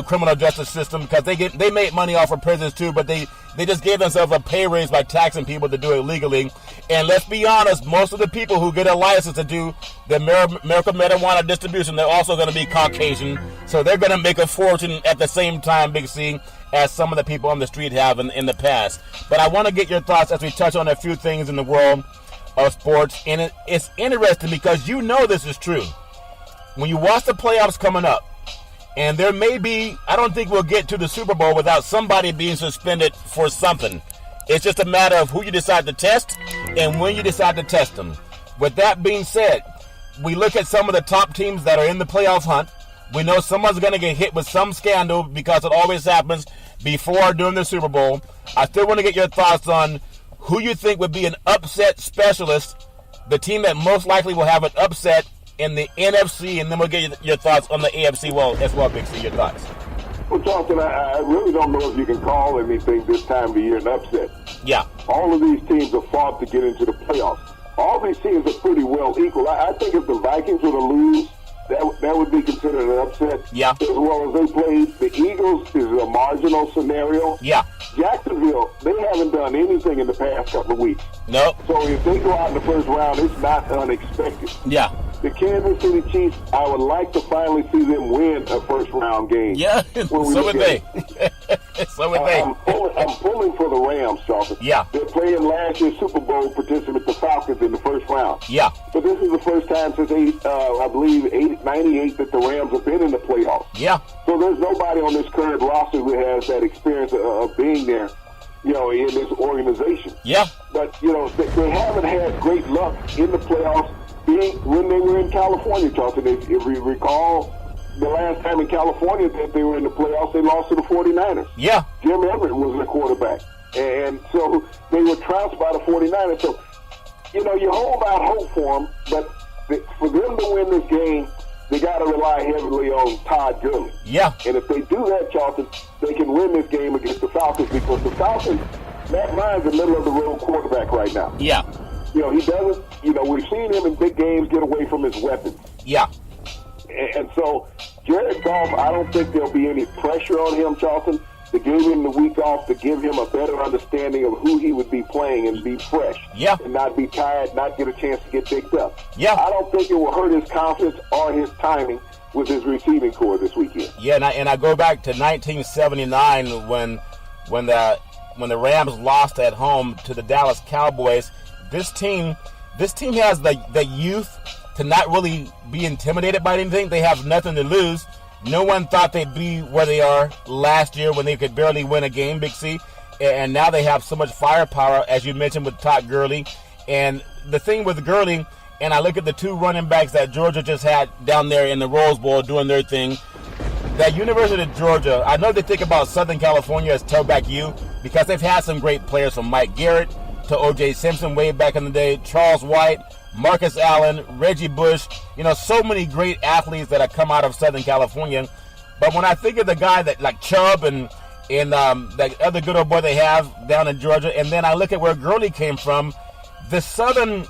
criminal justice system because they made money off of prisons too, but they just gave themselves a pay raise by taxing people to do it legally. And let's be honest, most of the people who get a license to do the medical marijuana distribution, they're also going to be Caucasian, so they're going to make a fortune at the same time, Big C, as some of the people on the street have in the past. But I want to get your thoughts as we touch on a few things in the world of sports, and it's interesting because you know this is true. When you watch the playoffs coming up, and there may be, I don't think we'll get to the Super Bowl without somebody being suspended for something. It's just a matter of who you decide to test and when you decide to test them. With that being said, we look at some of the top teams that are in the playoff hunt. We know someone's going to get hit with some scandal because it always happens before or during the Super Bowl. I still want to get your thoughts on who you think would be an upset specialist, the team that most likely will have an upset in the NFC, and then we'll get your thoughts on the AFC as well, Big C, your thoughts. Well, Charlton, I really don't know if you can call anything this time of the year an upset. Yeah. All of these teams have fought to get into the playoffs. All these teams are pretty well equal. I think if the Vikings were to lose, that would be considered an upset. Yeah. As well as they played. The Eagles is a marginal scenario. Yeah. Jacksonville, they haven't done anything in the past couple of weeks. Nope. So if they go out in the first round, it's not unexpected. Yeah. The Kansas City Chiefs, I would like to finally see them win a first-round game. Yeah, so would they. So would they. I'm pulling for the Rams, Charlton. Yeah. They're playing last year's Super Bowl participant, the Falcons, in the first round. Yeah. But this is the first time since, I believe, 98 that the Rams have been in the playoffs. Yeah. So there's nobody on this current roster who has that experience of being there, in this organization. Yeah. But, they haven't had great luck in the playoffs when they were in California, Charlton. If you recall, the last time in California that they were in the playoffs, they lost to the 49ers. Yeah. Jim Everett was the quarterback. And so they were trounced by the 49ers. So, you hold out hope for them, but for them to win this game, they got to rely heavily on Todd Gurley. Yeah. And if they do that, Charlton, they can win this game against the Falcons because the Falcons, Matt Ryan's a middle-of-the-road quarterback right now. Yeah. He doesn't, we've seen him in big games get away from his weapons. Yeah. And so, Jared Goff, I don't think there'll be any pressure on him, Charlton. They gave him the week off to give him a better understanding of who he would be playing and be fresh. Yeah. And not be tired, not get a chance to get picked up. Yeah. I don't think it will hurt his confidence or his timing with his receiving core this weekend. Yeah, and I go back to 1979 when the Rams lost at home to the Dallas Cowboys. This team has the youth to not really be intimidated by anything. They have nothing to lose. No one thought they'd be where they are last year when they could barely win a game, Big C. And now they have so much firepower, as you mentioned, with Todd Gurley. And the thing with Gurley, and I look at the two running backs that Georgia just had down there in the Rose Bowl doing their thing. That University of Georgia, I know they think about Southern California as Tailback U because they've had some great players from Mike Garrett to O.J. Simpson way back in the day, Charles White, Marcus Allen, Reggie Bush, so many great athletes that have come out of Southern California. But when I think of the guy that like Chubb and that other good old boy they have down in Georgia, and then I look at where Gurley came from, the Southern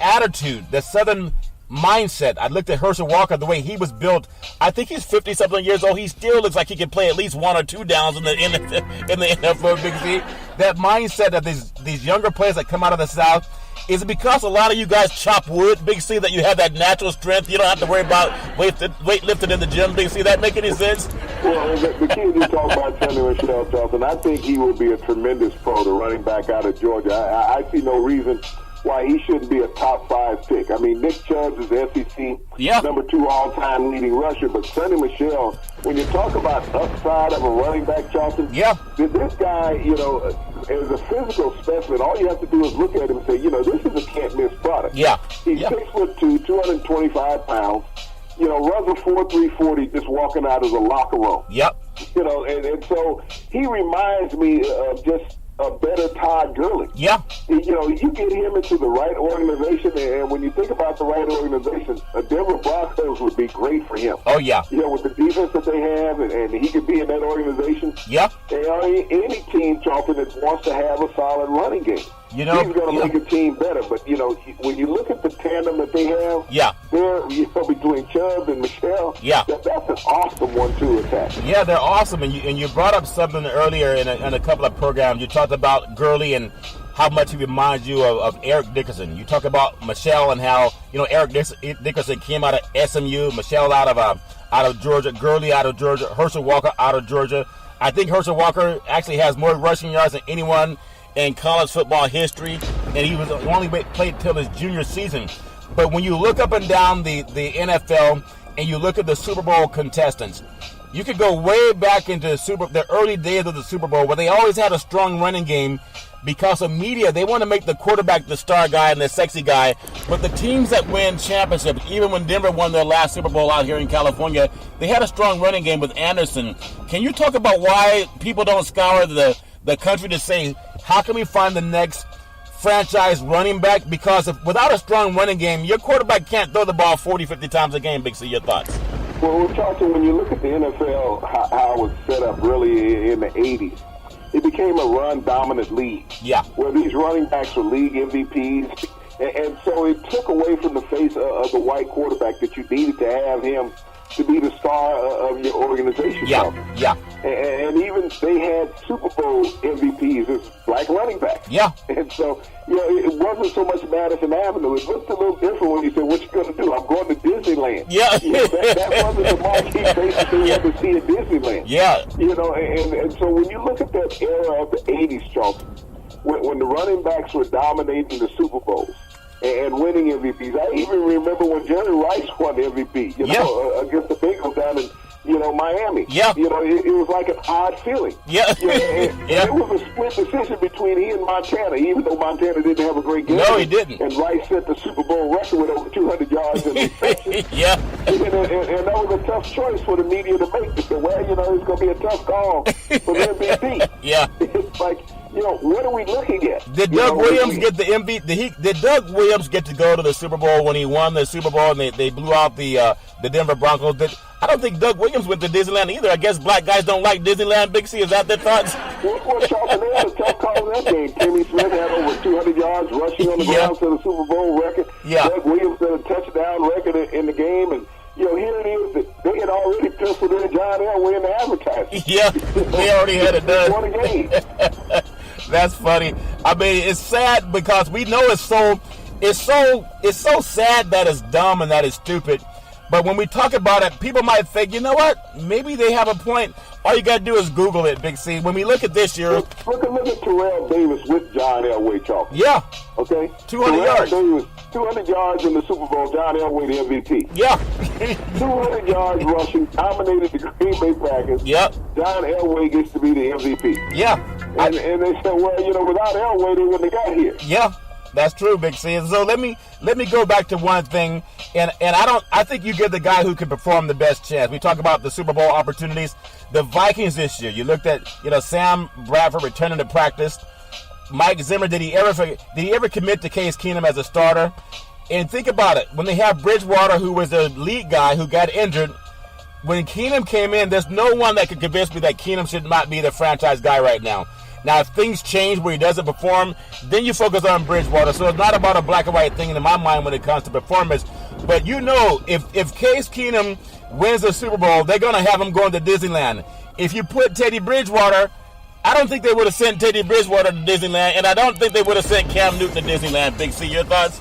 attitude, the Southern mindset. I looked at Herschel Walker, the way he was built. I think he's 50-something years old. He still looks like he can play at least 1 or 2 downs in the NFL Big C. That mindset of these younger players that come out of the South, is it because a lot of you guys chop wood, Big C, that you have that natural strength? You don't have to worry about weightlifting in the gym, Big C. That make any sense? Well, the kid you talk about, Sonny Michel Charlton, I think he will be a tremendous pro, the running back out of Georgia. I see no reason why he shouldn't be a top 5 pick. I mean, Nick Chubb is the SEC number 2 all-time leading rusher, but Sonny Michel, when you talk about upside of a running back, Charlton, this guy, as a physical specimen, all you have to do is look at him and say, this is a can't-miss product. Yeah. He's 6'2", 225 pounds, runs a 4.3 40 just walking out of the locker room. Yep. And so he reminds me of just a better Todd Gurley. Yeah. You get him into the right organization, and when you think about the right organization, Denver Broncos would be great for him. Oh, yeah. With the defense that they have, and he could be in that organization. Yeah. Any team, Charlton, that wants to have a solid running game. He's going to make a team better. But, when you look at the tandem that they have, they're, between Chubb and Michel, that's an awesome 1-2 attack. Yeah, they're awesome. And you brought up something earlier in a couple of programs. You talked about Gurley and how much he reminds you of Eric Dickerson. You talk about Michel and how, Eric Dickerson came out of SMU, Michel out of Georgia, Gurley out of Georgia, Herschel Walker out of Georgia. I think Herschel Walker actually has more rushing yards than anyone in college football history, and he was only played till his junior season. But when you look up and down the NFL and you look at the Super Bowl contestants, you could go way back into the early days of the Super Bowl where they always had a strong running game because of media. They want to make the quarterback the star guy and the sexy guy. But the teams that win championships, even when Denver won their last Super Bowl out here in California, they had a strong running game with Anderson. Can you talk about why people don't scour the country to say, how can we find the next franchise running back? Because without a strong running game, your quarterback can't throw the ball 40, 50 times a game, Big C. Your thoughts? Well, Charlton, when you look at the NFL, how it was set up really in the 80s, it became a run-dominant league. Yeah. Where these running backs were league MVPs. And so it took away from the face of the white quarterback that you needed to have him to be the star of your organization. Yeah. And even they had Super Bowl MVPs as black running backs. Yeah. And so, it wasn't so much Madison Avenue. It looked a little different when you said, what you going to do? I'm going to Disneyland. Yeah. That wasn't the marquee face that they had to see at Disneyland. Yeah. And so when you look at that era of the 80s, Charlton, when the running backs were dominating the Super Bowls, and winning MVPs. I even remember when Jerry Rice won MVP, against the Bengals down in, Miami. Yeah. It was like an odd feeling. Yeah. And it was a split decision between he and Montana, even though Montana didn't have a great game. No, he didn't. And Rice set the Super Bowl record with over 200 yards in reception. Yeah. And that was a tough choice for the media to make. They said, well, it's going to be a tough call for the MVP. Yeah. It's like, what are we looking at? Did Doug Williams get the MVP? Did Doug Williams get to go to the Super Bowl when he won the Super Bowl and they blew out the Denver Broncos? I don't think Doug Williams went to Disneyland either. I guess black guys don't like Disneyland, Big C. Is that their thoughts? Well, Charlton, they had a tough call in that game. Timmy Smith had over 200 yards rushing on the ground to the Super Bowl record. Yeah. Doug Williams had a touchdown record in the game. And, here it is that they had already penciled in John Elway in the advertising. Yeah, they already had it done. Won a game. That's funny. I mean, it's sad because we know it's so sad that it's dumb and that it's stupid. But when we talk about it, people might think, you know what? Maybe they have a point. All you got to do is Google it, Big C. When we look at this year... Look at Terrell Davis with John Elway, Charlton. Yeah. Okay? 200 yards. Davis, 200 yards in the Super Bowl, John Elway the MVP. Yeah. 200 yards rushing, dominated the Green Bay Packers. Yep. John Elway gets to be the MVP. Yeah. And they said, well, without Elway, they wouldn't have got here. Yeah. That's true, Big C. And so let me go back to one thing, and I think you give the guy who can perform the best chance. We talk about the Super Bowl opportunities. The Vikings this year, you looked at Sam Bradford returning to practice. Mike Zimmer, did he ever commit to Case Keenum as a starter? And think about it. When they have Bridgewater, who was the lead guy who got injured, when Keenum came in, there's no one that could convince me that Keenum should not be the franchise guy right now. Now, if things change where he doesn't perform, then you focus on Bridgewater. So it's not about a black and white thing in my mind when it comes to performance. But you know, if Case Keenum wins the Super Bowl, they're going to have him going to Disneyland. If you put Teddy Bridgewater, I don't think they would have sent Teddy Bridgewater to Disneyland, and I don't think they would have sent Cam Newton to Disneyland. Big C, your thoughts?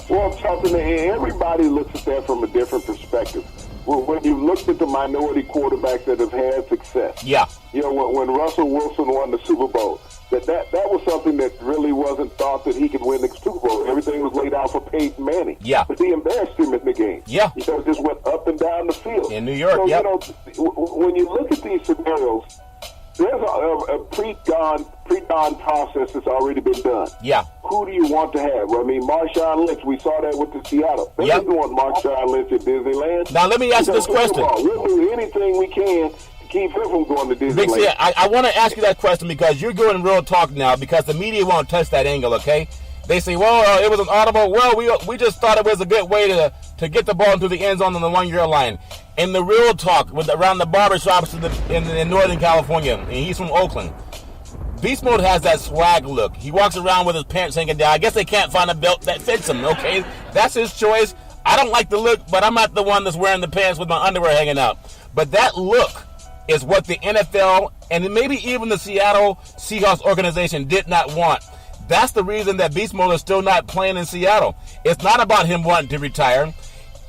Well, Charlton, everybody looks at that from a different perspective. When you looked at the minority quarterbacks that have had success, yeah, you know, when Russell Wilson won the Super Bowl, that was something that really wasn't thought that he could win the Super Bowl. Everything was laid out for Peyton Manning. Yeah, but he embarrassed him in the game. Yeah, he just went up and down the field in New York. So, yep. You know, when you look at these scenarios, there's a pre-dawn process that's already been done. Yeah. Who do you want to have? I mean, Marshawn Lynch, we saw that with the Seattle. They didn't want Marshawn Lynch at Disneyland. Now, let me ask you this question. We'll do anything we can to keep him from going to Disneyland. Big C, I want to ask you that question because you're going real talk now because the media won't touch that angle, okay? They say, well, it was an audible. Well, we just thought it was a good way to get the ball into the end zone on the 1 yard line. And the real talk around the barbershops in Northern California, and he's from Oakland. Beast Mode has that swag look. He walks around with his pants hanging down. I guess they can't find a belt that fits him, okay? That's his choice. I don't like the look, but I'm not the one that's wearing the pants with my underwear hanging out. But that look is what the NFL and maybe even the Seattle Seahawks organization did not want. That's the reason that Beast Mode is still not playing in Seattle. It's not about him wanting to retire.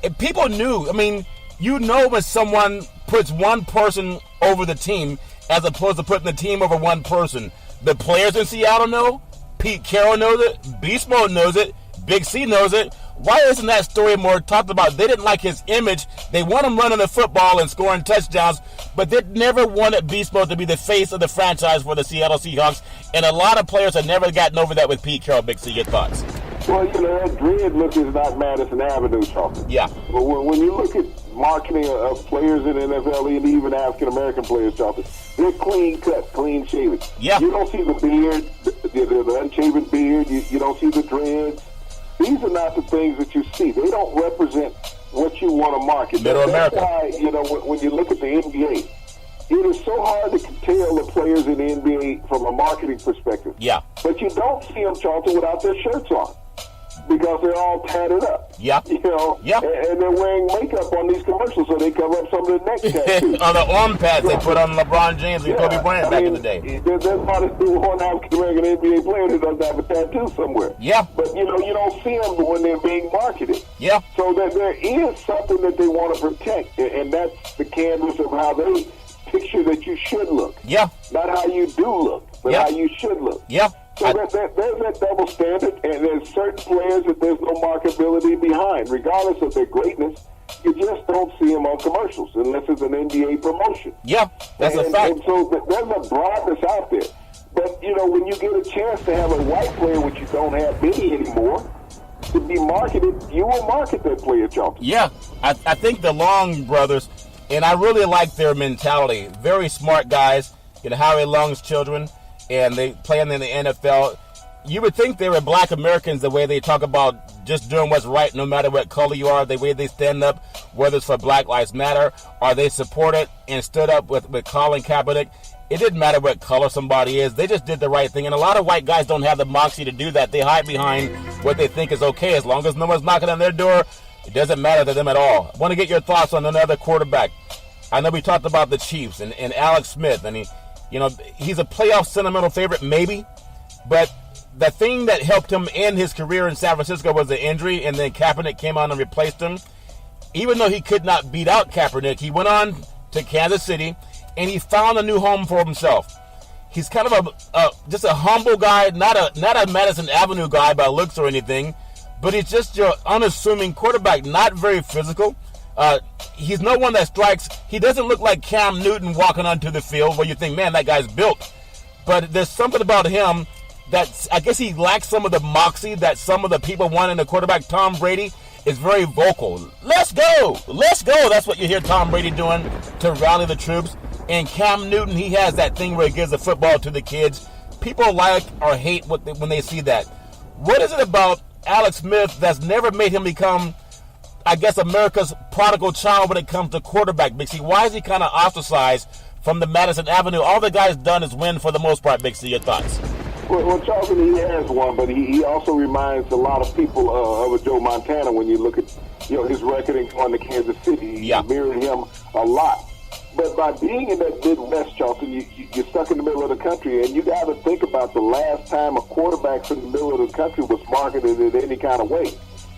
If people knew, I mean, you know when someone puts one person over the team as opposed to putting the team over one person. The players in Seattle know. Pete Carroll knows it. Beast Mode knows it. Big C knows it. Why isn't that story more talked about? They didn't like his image. They want him running the football and scoring touchdowns, but they never wanted Beast Mode to be the face of the franchise for the Seattle Seahawks. And a lot of players have never gotten over that with Pete Carroll. Big C, your thoughts? Well, you know, that dread look is not Madison Avenue talking. Yeah. But when you look at marketing of players in the NFL and even African-American players talking, they're clean cut, clean shaven. Yeah. You don't see the beard, the unshaven beard. You don't see the dreads. These are not the things that you see. They don't represent what you want to market. Middle America. That's why, you know, when you look at the NBA, it is so hard to tell the players in the NBA from a marketing perspective. Yeah. But you don't see them, Charlton, without their shirts on because they're all tatted up. Yeah. You know? Yeah. And they're wearing makeup on these commercials so they cover up some of the neck tattoos. On the arm pads they put on LeBron James and Kobe Bryant back in the day. There's not one African-American NBA player that doesn't have a tattoo somewhere. Yeah. But, you know, you don't see them when they're being marketed. Yeah. So that there is something that they want to protect, and that's the canvas of how they picture that you should look. Yeah. Not how you do look, but how you should look. Yeah. So there's that double standard, and there's certain players that there's no marketability behind. Regardless of their greatness, you just don't see them on commercials unless it's an NBA promotion. Yeah, that's a fact. And so there's a broadness out there. But, you know, when you get a chance to have a white player, which you don't have many anymore, to be marketed, you will market that player, Charlton. Yeah, I think the Long brothers, and I really like their mentality. Very smart guys, you know, Howie Long's children, and they playing in the NFL. You would think they were black Americans the way they talk about just doing what's right no matter what color you are, the way they stand up, whether it's for Black Lives Matter, or they supported and stood up with Colin Kaepernick. It didn't matter what color somebody is. They just did the right thing. And a lot of white guys don't have the moxie to do that. They hide behind what they think is okay. As long as no one's knocking on their door, it doesn't matter to them at all. I want to get your thoughts on another quarterback. I know we talked about the Chiefs and Alex Smith, and he's a playoff sentimental favorite, maybe, but the thing that helped him end his career in San Francisco was the injury, and then Kaepernick came on and replaced him. Even though he could not beat out Kaepernick, he went on to Kansas City, and he found a new home for himself. He's kind of just a humble guy, not a Madison Avenue guy by looks or anything, but he's just your unassuming quarterback, not very physical. He's no one that strikes. He doesn't look like Cam Newton walking onto the field where you think, man, that guy's built. But there's something about him that I guess he lacks some of the moxie that some of the people want in a quarterback. Tom Brady is very vocal. Let's go. Let's go. That's what you hear Tom Brady doing to rally the troops. And Cam Newton, he has that thing where he gives the football to the kids. People like or hate when they see that. What is it about Alex Smith that's never made him become, I guess, America's prodigal child when it comes to quarterback, Big C? Why is he kind of ostracized from the Madison Avenue? All the guy's done is win for the most part, Big C. Your thoughts? Well, Charlton, he has one, but he also reminds a lot of people of a Joe Montana when you look at his record in going to Kansas City. Yeah. He mirrored him a lot. But by being in that Midwest, Charlton, you're stuck in the middle of the country, and you got to think about the last time a quarterback from the middle of the country was marketed in any kind of way.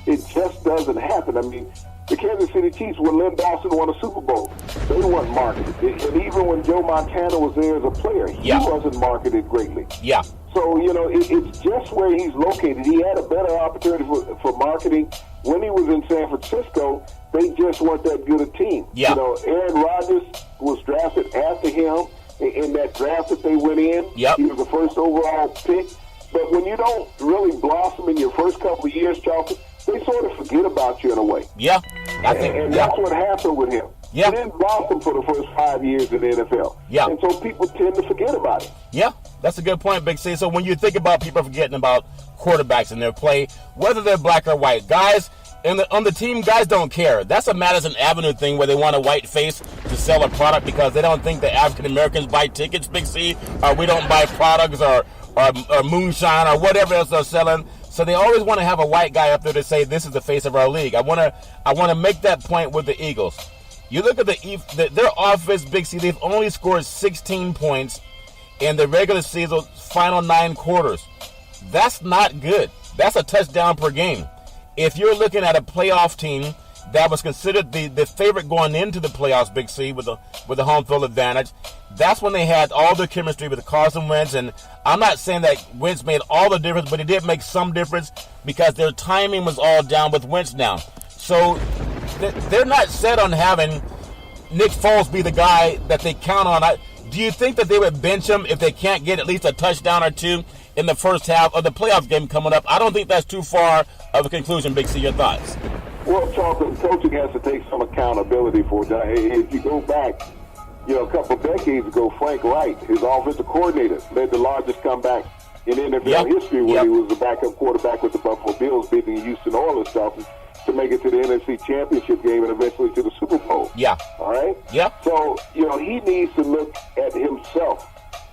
It just doesn't happen. I mean, the Kansas City Chiefs, when Lynn Dawson won a Super Bowl, they weren't marketed. And even when Joe Montana was there as a player, he wasn't marketed greatly. Yeah. So, it's just where he's located. He had a better opportunity for marketing when he was in San Francisco. They just weren't that good a team. Yeah. Aaron Rodgers was drafted after him in that draft that they went in. Yep. He was the first overall pick. But when you don't really blossom in your first couple of years, Charlton, they sort of forget about you in a way. Yeah. I think, and that's what happened with him. Yeah. He didn't blossom for the first 5 years in the NFL. Yeah. And so people tend to forget about it. Yeah, that's a good point, Big C. So when you think about people forgetting about quarterbacks and their play, whether they're black or white, guys on the team, guys don't care. That's a Madison Avenue thing where they want a white face to sell a product because they don't think that African Americans buy tickets, Big C, or we don't buy products or moonshine or whatever else they're selling. So they always want to have a white guy up there to say this is the face of our league. I want to make that point with the Eagles. You look at their offense, Big C, they've only scored 16 points in the regular season final 9 quarters. That's not good. That's a touchdown per game. If you're looking at a playoff team that was considered the favorite going into the playoffs, Big C, with the home field advantage, that's when they had all the chemistry with Carson Wentz. And I'm not saying that Wentz made all the difference, but he did make some difference because their timing was all down with Wentz now. So they're not set on having Nick Foles be the guy that they count on. Do you think that they would bench him if they can't get at least a touchdown or two in the first half of the playoff game coming up? I don't think that's too far of a conclusion, Big C. Your thoughts? Well, Charlton, coaching has to take some accountability for it. If you go back, a couple of decades ago, Frank Wright, his offensive coordinator, led the largest comeback in NFL history when he was the backup quarterback with the Buffalo Bills, beating the Houston Oilers, Charlton, to make it to the NFC Championship game and eventually to the Super Bowl. Yeah. All right? Yeah. So, he needs to look at himself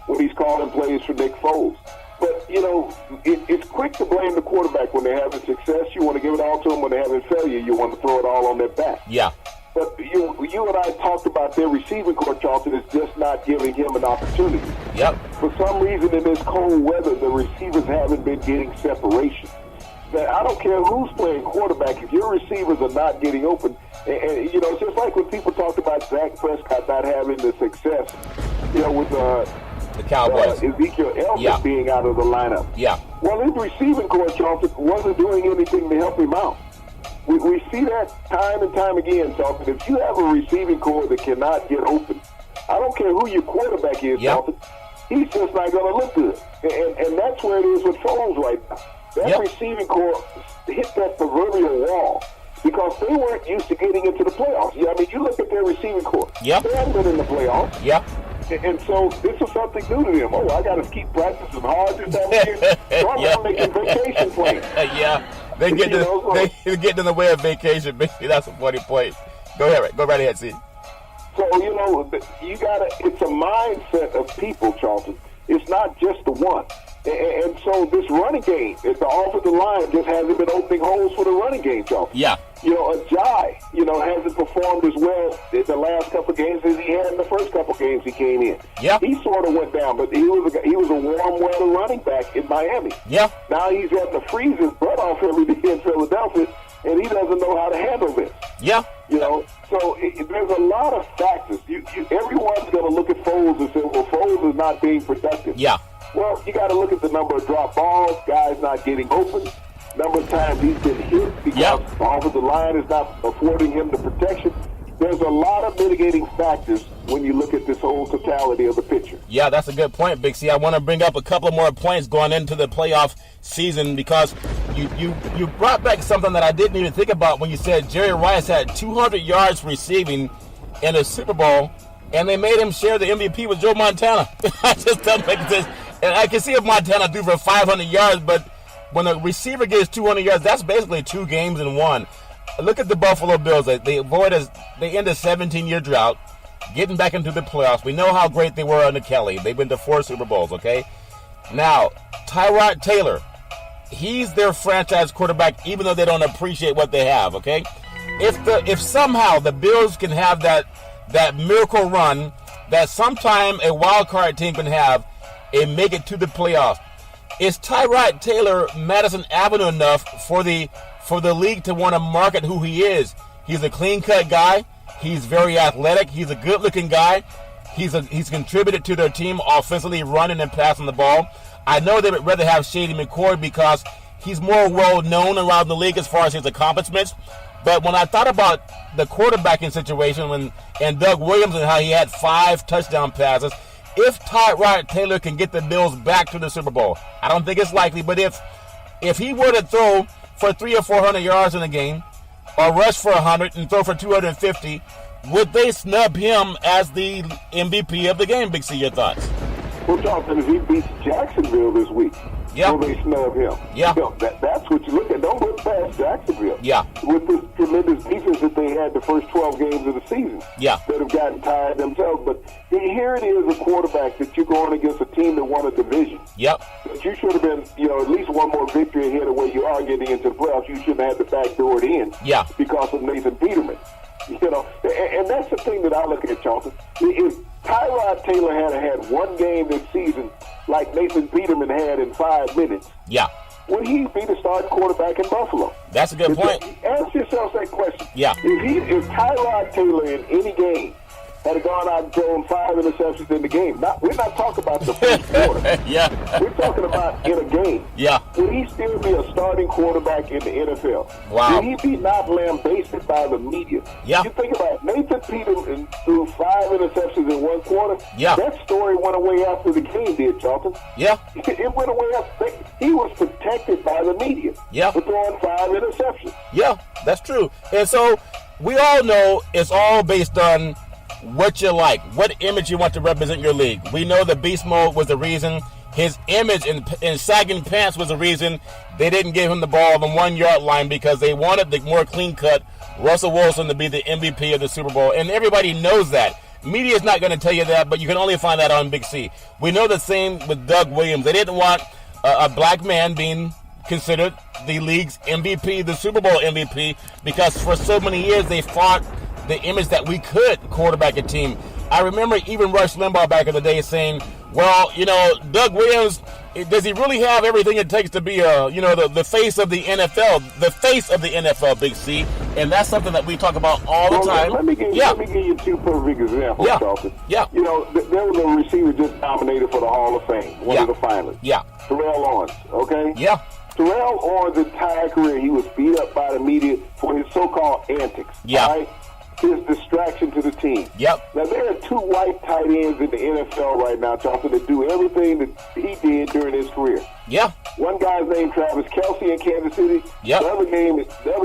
when he's calling plays for Nick Foles. But, it's quick to blame the quarterback when they're having success. You want to give it all to them. When they're having failure, you want to throw it all on their back. Yeah. But you and I talked about their receiving corps, Charlton, is just not giving him an opportunity. Yep. For some reason in this cold weather, the receivers haven't been getting separation. I don't care who's playing quarterback. If your receivers are not getting open, and it's just like when people talked about Dak Prescott not having the success, with the Cowboys, Ezekiel Elliott being out of the lineup. Yeah. Well, his receiving corps, Charlton, wasn't doing anything to help him out. We see that time and time again, Charlton. If you have a receiving corps that cannot get open, I don't care who your quarterback is, Charlton, he's just not going to look good. And that's where it is with Foles right now. That receiving corps hit that proverbial wall because they weren't used to getting into the playoffs. I mean, you look at their receiving corps. They haven't been in the playoffs. And so this is something new to them. I got to keep practicing hard this time of year. So I'm making vacation plans. They get in the way of vacation. That's a funny point. Go right ahead, see. So, you got to, it's a mindset of people, Charlton. It's not just the one. And so this running game, the offensive line just hasn't been opening holes for the running game, Charlton. Yeah. Ajay, hasn't performed as well in the last couple of games as he had in the first couple of games he came in. Yeah. He sort of went down, but he was a warm weather running back in Miami. Yeah. Now he's having to freeze his butt off every day in Philadelphia, and he doesn't know how to handle this. Yeah. So there's a lot of factors. Everyone's going to look at Foles and say, well, Foles is not being productive. Yeah. Well, you got to look at the number of drop balls, guys not getting open, number of times he's been hit because the offensive line is not affording him the protection. There's a lot of mitigating factors when you look at this whole totality of the picture. Yeah, that's a good point, Big C. I want to bring up a couple more points going into the playoff season because you brought back something that I didn't even think about when you said Jerry Rice had 200 yards receiving in the Super Bowl, and they made him share the MVP with Joe Montana. I just don't make sense. And I can see if Montana threw for 500 yards, but when a receiver gets 200 yards, that's basically 2 games in one. Look at the Buffalo Bills. They end a 17-year drought, getting back into the playoffs. We know how great they were under Kelly. They've been to 4 Super Bowls, okay? Now, Tyrod Taylor, he's their franchise quarterback, even though they don't appreciate what they have, okay? If somehow the Bills can have that miracle run that sometime a wild card team can have and make it to the playoffs, is Tyrod Taylor Madison Avenue enough for the league to want to market who he is? He's a clean-cut guy. He's very athletic. He's a good-looking guy. He's contributed to their team offensively, running and passing the ball. I know they would rather have Shady McCoy because he's more well-known around the league as far as his accomplishments. But when I thought about the quarterbacking situation and Doug Williams and how he had 5 touchdown passes, if Tyrod Taylor can get the Bills back to the Super Bowl, I don't think it's likely, but if he were to throw for 300 or 400 yards in a game, or rush for 100 and throw for 250, would they snub him as the MVP of the game? Big C, your thoughts? Well, Jonathan, if he beats Jacksonville this week, will they snub him? Yeah. That's what you look at. Don't look past Jacksonville. Yeah. With the tremendous defense that they had the first 12 games of the season. Yeah. That have gotten tired themselves. But here it is, a quarterback that you're going against a team that won a division. Yep. But you should have been, at least one more victory ahead of where you are getting into the playoffs. You shouldn't have had the back door in. Yeah. Because of Nathan Peterman. And that's the thing that I look at, Charlton. If Tyrod Taylor had one game this season like Nathan Peterman had in 5 minutes, yeah, would he be the starting quarterback in Buffalo? That's a good point. Ask yourself that question. Yeah. If Tyrod Taylor in any game had gone out and thrown 5 interceptions in the game, we're not talking about the first quarter. Yeah. We're talking about in a game. Yeah. Would he still be a starting quarterback in the NFL? Wow. Would he be not lambasted by the media? Yeah. You think about it, Nathan Peterman threw 5 interceptions in 1 quarter. Yeah. That story went away after the game did, Charlton. Yeah. It went away after. He was protected by the media. Yeah. For throwing 5 interceptions. Yeah, that's true. And so we all know it's all based on what you like, what image you want to represent your league. We know the beast mode was the reason. His image in sagging pants was the reason they didn't give him the ball on the 1 yard line, because they wanted the more clean-cut Russell Wilson to be the MVP of the Super Bowl. And everybody knows that. Media is not going to tell you that, but you can only find that on Big C. We know the same with Doug Williams. They didn't want a black man being considered the league's MVP, the Super Bowl MVP, because for so many years they fought the image that we could quarterback a team. I remember even Rush Limbaugh back in the day saying, well, Doug Williams, does he really have everything it takes to be the face of the NFL, the face of the NFL, Big C? And that's something that we talk about all the time. Let me give you 2 perfect examples, Charlton. Yeah. There was a receiver just nominated for the Hall of Fame, one of the finalists. Yeah. Terrell Owens, okay? Yeah. Terrell Owens' entire career, he was beat up by the media for his so-called antics. Yeah. Right? His distraction to the team. Yep. Now, there are 2 white tight ends in the NFL right now, Charlton, that do everything that he did during his career. Yeah. One guy's named Travis Kelce in Kansas City. Yep. The other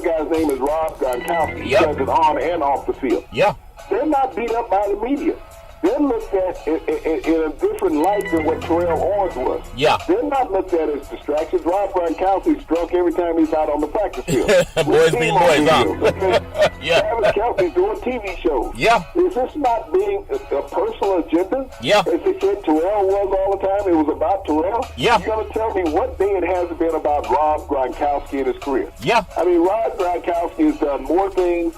guy's name is Rob Gronkowski. He Yep. does it on and off the field. Yeah. They're not beat up by the media. They're looked at in a different light than what Terrell Owens was. Yeah. They're not looked at as distractions. Rob Gronkowski's drunk every time he's out on the practice field. Boys being boys, huh? Yeah. Travis Kelce's doing TV shows. Yeah. Is this not being a personal agenda? Yeah. As they said Terrell was all the time, it was about Terrell? Yeah. You're going to tell me what day it hasn't been about Rob Gronkowski in his career? Yeah. I mean, Rob Gronkowski has done more things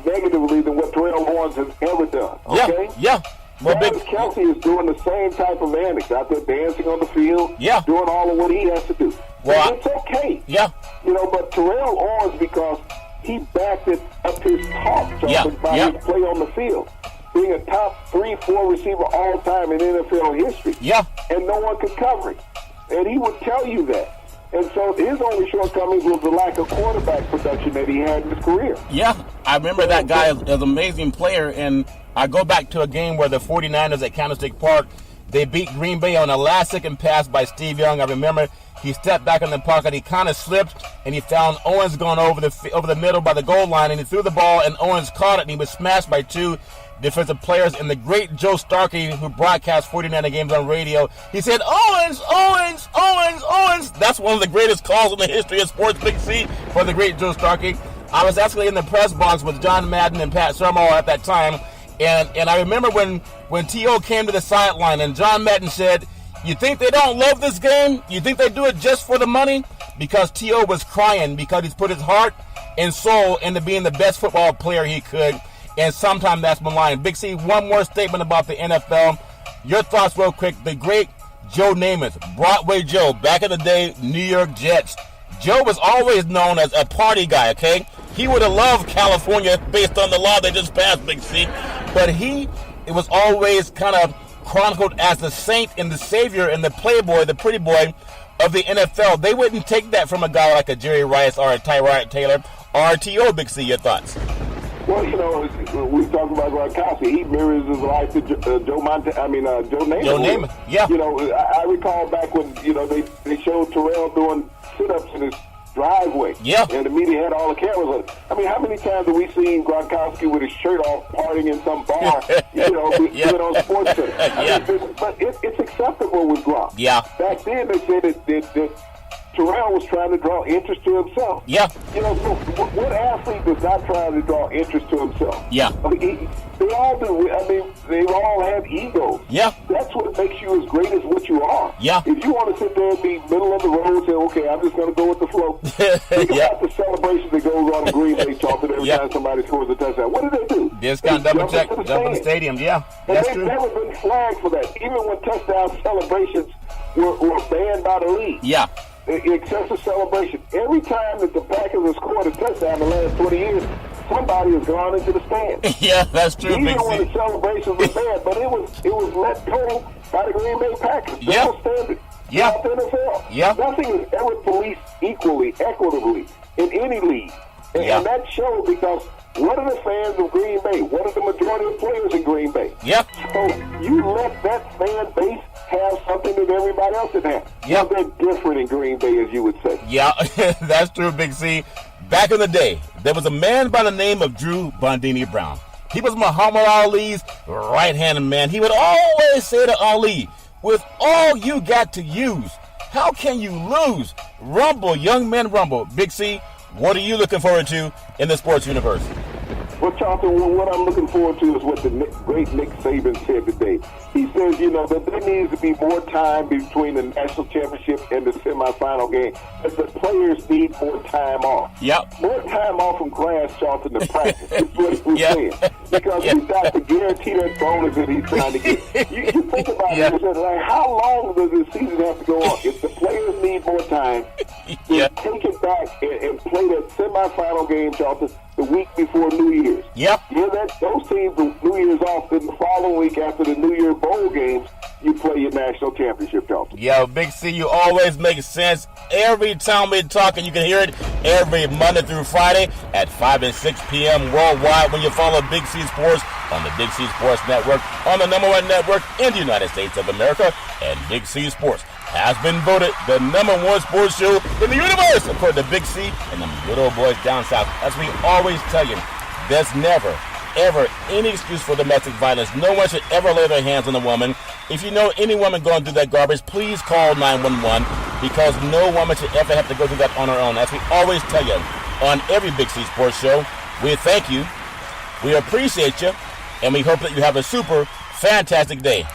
negatively than what Terrell Owens has ever done. Okay? Yeah. Well, Travis Kelce is doing the same type of antics out there, dancing on the field, Yeah. doing all of what he has to do. Well, it's okay. Yeah. But Terrell Owens, because he backed it up his talk by his play on the field, being a top 3-4 receiver all time in NFL history. Yeah. And no one could cover it. And he would tell you that. And so his only shortcomings was the lack of quarterback production that he had in his career. Yeah, I remember that guy is an amazing player, and I go back to a game where the 49ers at Candlestick Park, they beat Green Bay on a last-second pass by Steve Young. I remember he stepped back in the pocket, he kind of slipped, and he found Owens going over the middle by the goal line, and he threw the ball, and Owens caught it, and he was smashed by 2 defensive players, and the great Joe Starkey, who broadcast 49 games on radio, he said, Owens, Owens, Owens, Owens. That's one of the greatest calls in the history of sports, Big C, for the great Joe Starkey. I was actually in the press box with John Madden and Pat Summerall at that time, and I remember when T.O. came to the sideline, and John Madden said, you think they don't love this game? You think they do it just for the money? Because T.O. was crying because he's put his heart and soul into being the best football player he could, and sometimes that's maligned. Big C, one more statement about the NFL. Your thoughts real quick. The great Joe Namath, Broadway Joe, back in the day, New York Jets. Joe was always known as a party guy, okay? He would have loved California based on the law they just passed, Big C. But it was always kind of chronicled as the saint and the savior and the playboy, the pretty boy of the NFL. They wouldn't take that from a guy like a Jerry Rice or a Tyrod Taylor or a T.O. Big C. Your thoughts? Well, we talked about Gronkowski. He mirrors his life to Joe Namath. Joe Namath, yeah. I recall back when they showed Terrell doing sit-ups in his driveway. Yeah. And the media had all the cameras on it. I mean, how many times have we seen Gronkowski with his shirt off partying in some bar, even on Sports Center? But it's acceptable with Gronk. Yeah. Back then, they said that Terrell was trying to draw interest to himself. Yeah. So what athlete does not try to draw interest to himself? Yeah. They all do. I mean, they all have egos. Yeah. That's what makes you as great as what you are. Yeah. If you want to sit there and be middle of the road and say, okay, I'm just going to go with the flow. Think about the celebration that goes on in Green Bay talking every time somebody scores a touchdown. What do they do? Discount double check, jump in the stadium. Yeah, that's and true. They've never been flagged for that. Even when touchdown celebrations were banned by the league. Yeah. Excessive celebration. Every time that the Packers have scored a touchdown in the last 20 years, somebody has gone into the stands. Yeah, that's true, Even Big C. when the celebrations were bad, but it was let go by the Green Bay Packers. Yeah. Double standard. Yeah. Throughout the NFL. Yeah. Nothing is ever policed equally, equitably in any league. And that showed because what are the fans of Green Bay? What are the majority of players in Green Bay? Yep. So you let that fan base have something that everybody else didn't have. Yep. They're different in Green Bay, as you would say. Yeah, that's true, Big C. Back in the day, there was a man by the name of Drew Bondini Brown. He was Muhammad Ali's right-handed man. He would always say to Ali, with all you got to use, how can you lose? Rumble, young men rumble. Big C, what are you looking forward to in the sports universe? Well, Charlton, what I'm looking forward to is what the great Nick Saban said today. He says, that there needs to be more time between the national championship and the semifinal game. That the players need more time off. Yep. More time off from class, Charlton, to practice. That's what he was saying. Because he's got to guarantee that bonus that he's trying to get. You think about it, like, how long does the season have to go on? If the players need more time, then take it back and play that semifinal game, Charlton, the week before New Year's. Yep. Those teams, New Year's off, then the following week after the New Year Bowl games, you play your national championship, Charlton. Yeah, Big C, you always make sense. Every time we talk, and you can hear it every Monday through Friday at 5 and 6 p.m. worldwide when you follow Big C Sports on the Big C Sports Network, on the #1 network in the United States of America, and Big C Sports has been voted the #1 sports show in the universe, according to Big C and them good old boys down south. As we always tell you, there's never, ever any excuse for domestic violence. No one should ever lay their hands on a woman. If you know any woman going through that garbage, please call 911, because no woman should ever have to go through that on her own. As we always tell you on every Big C Sports show, we thank you, we appreciate you, and we hope that you have a super fantastic day.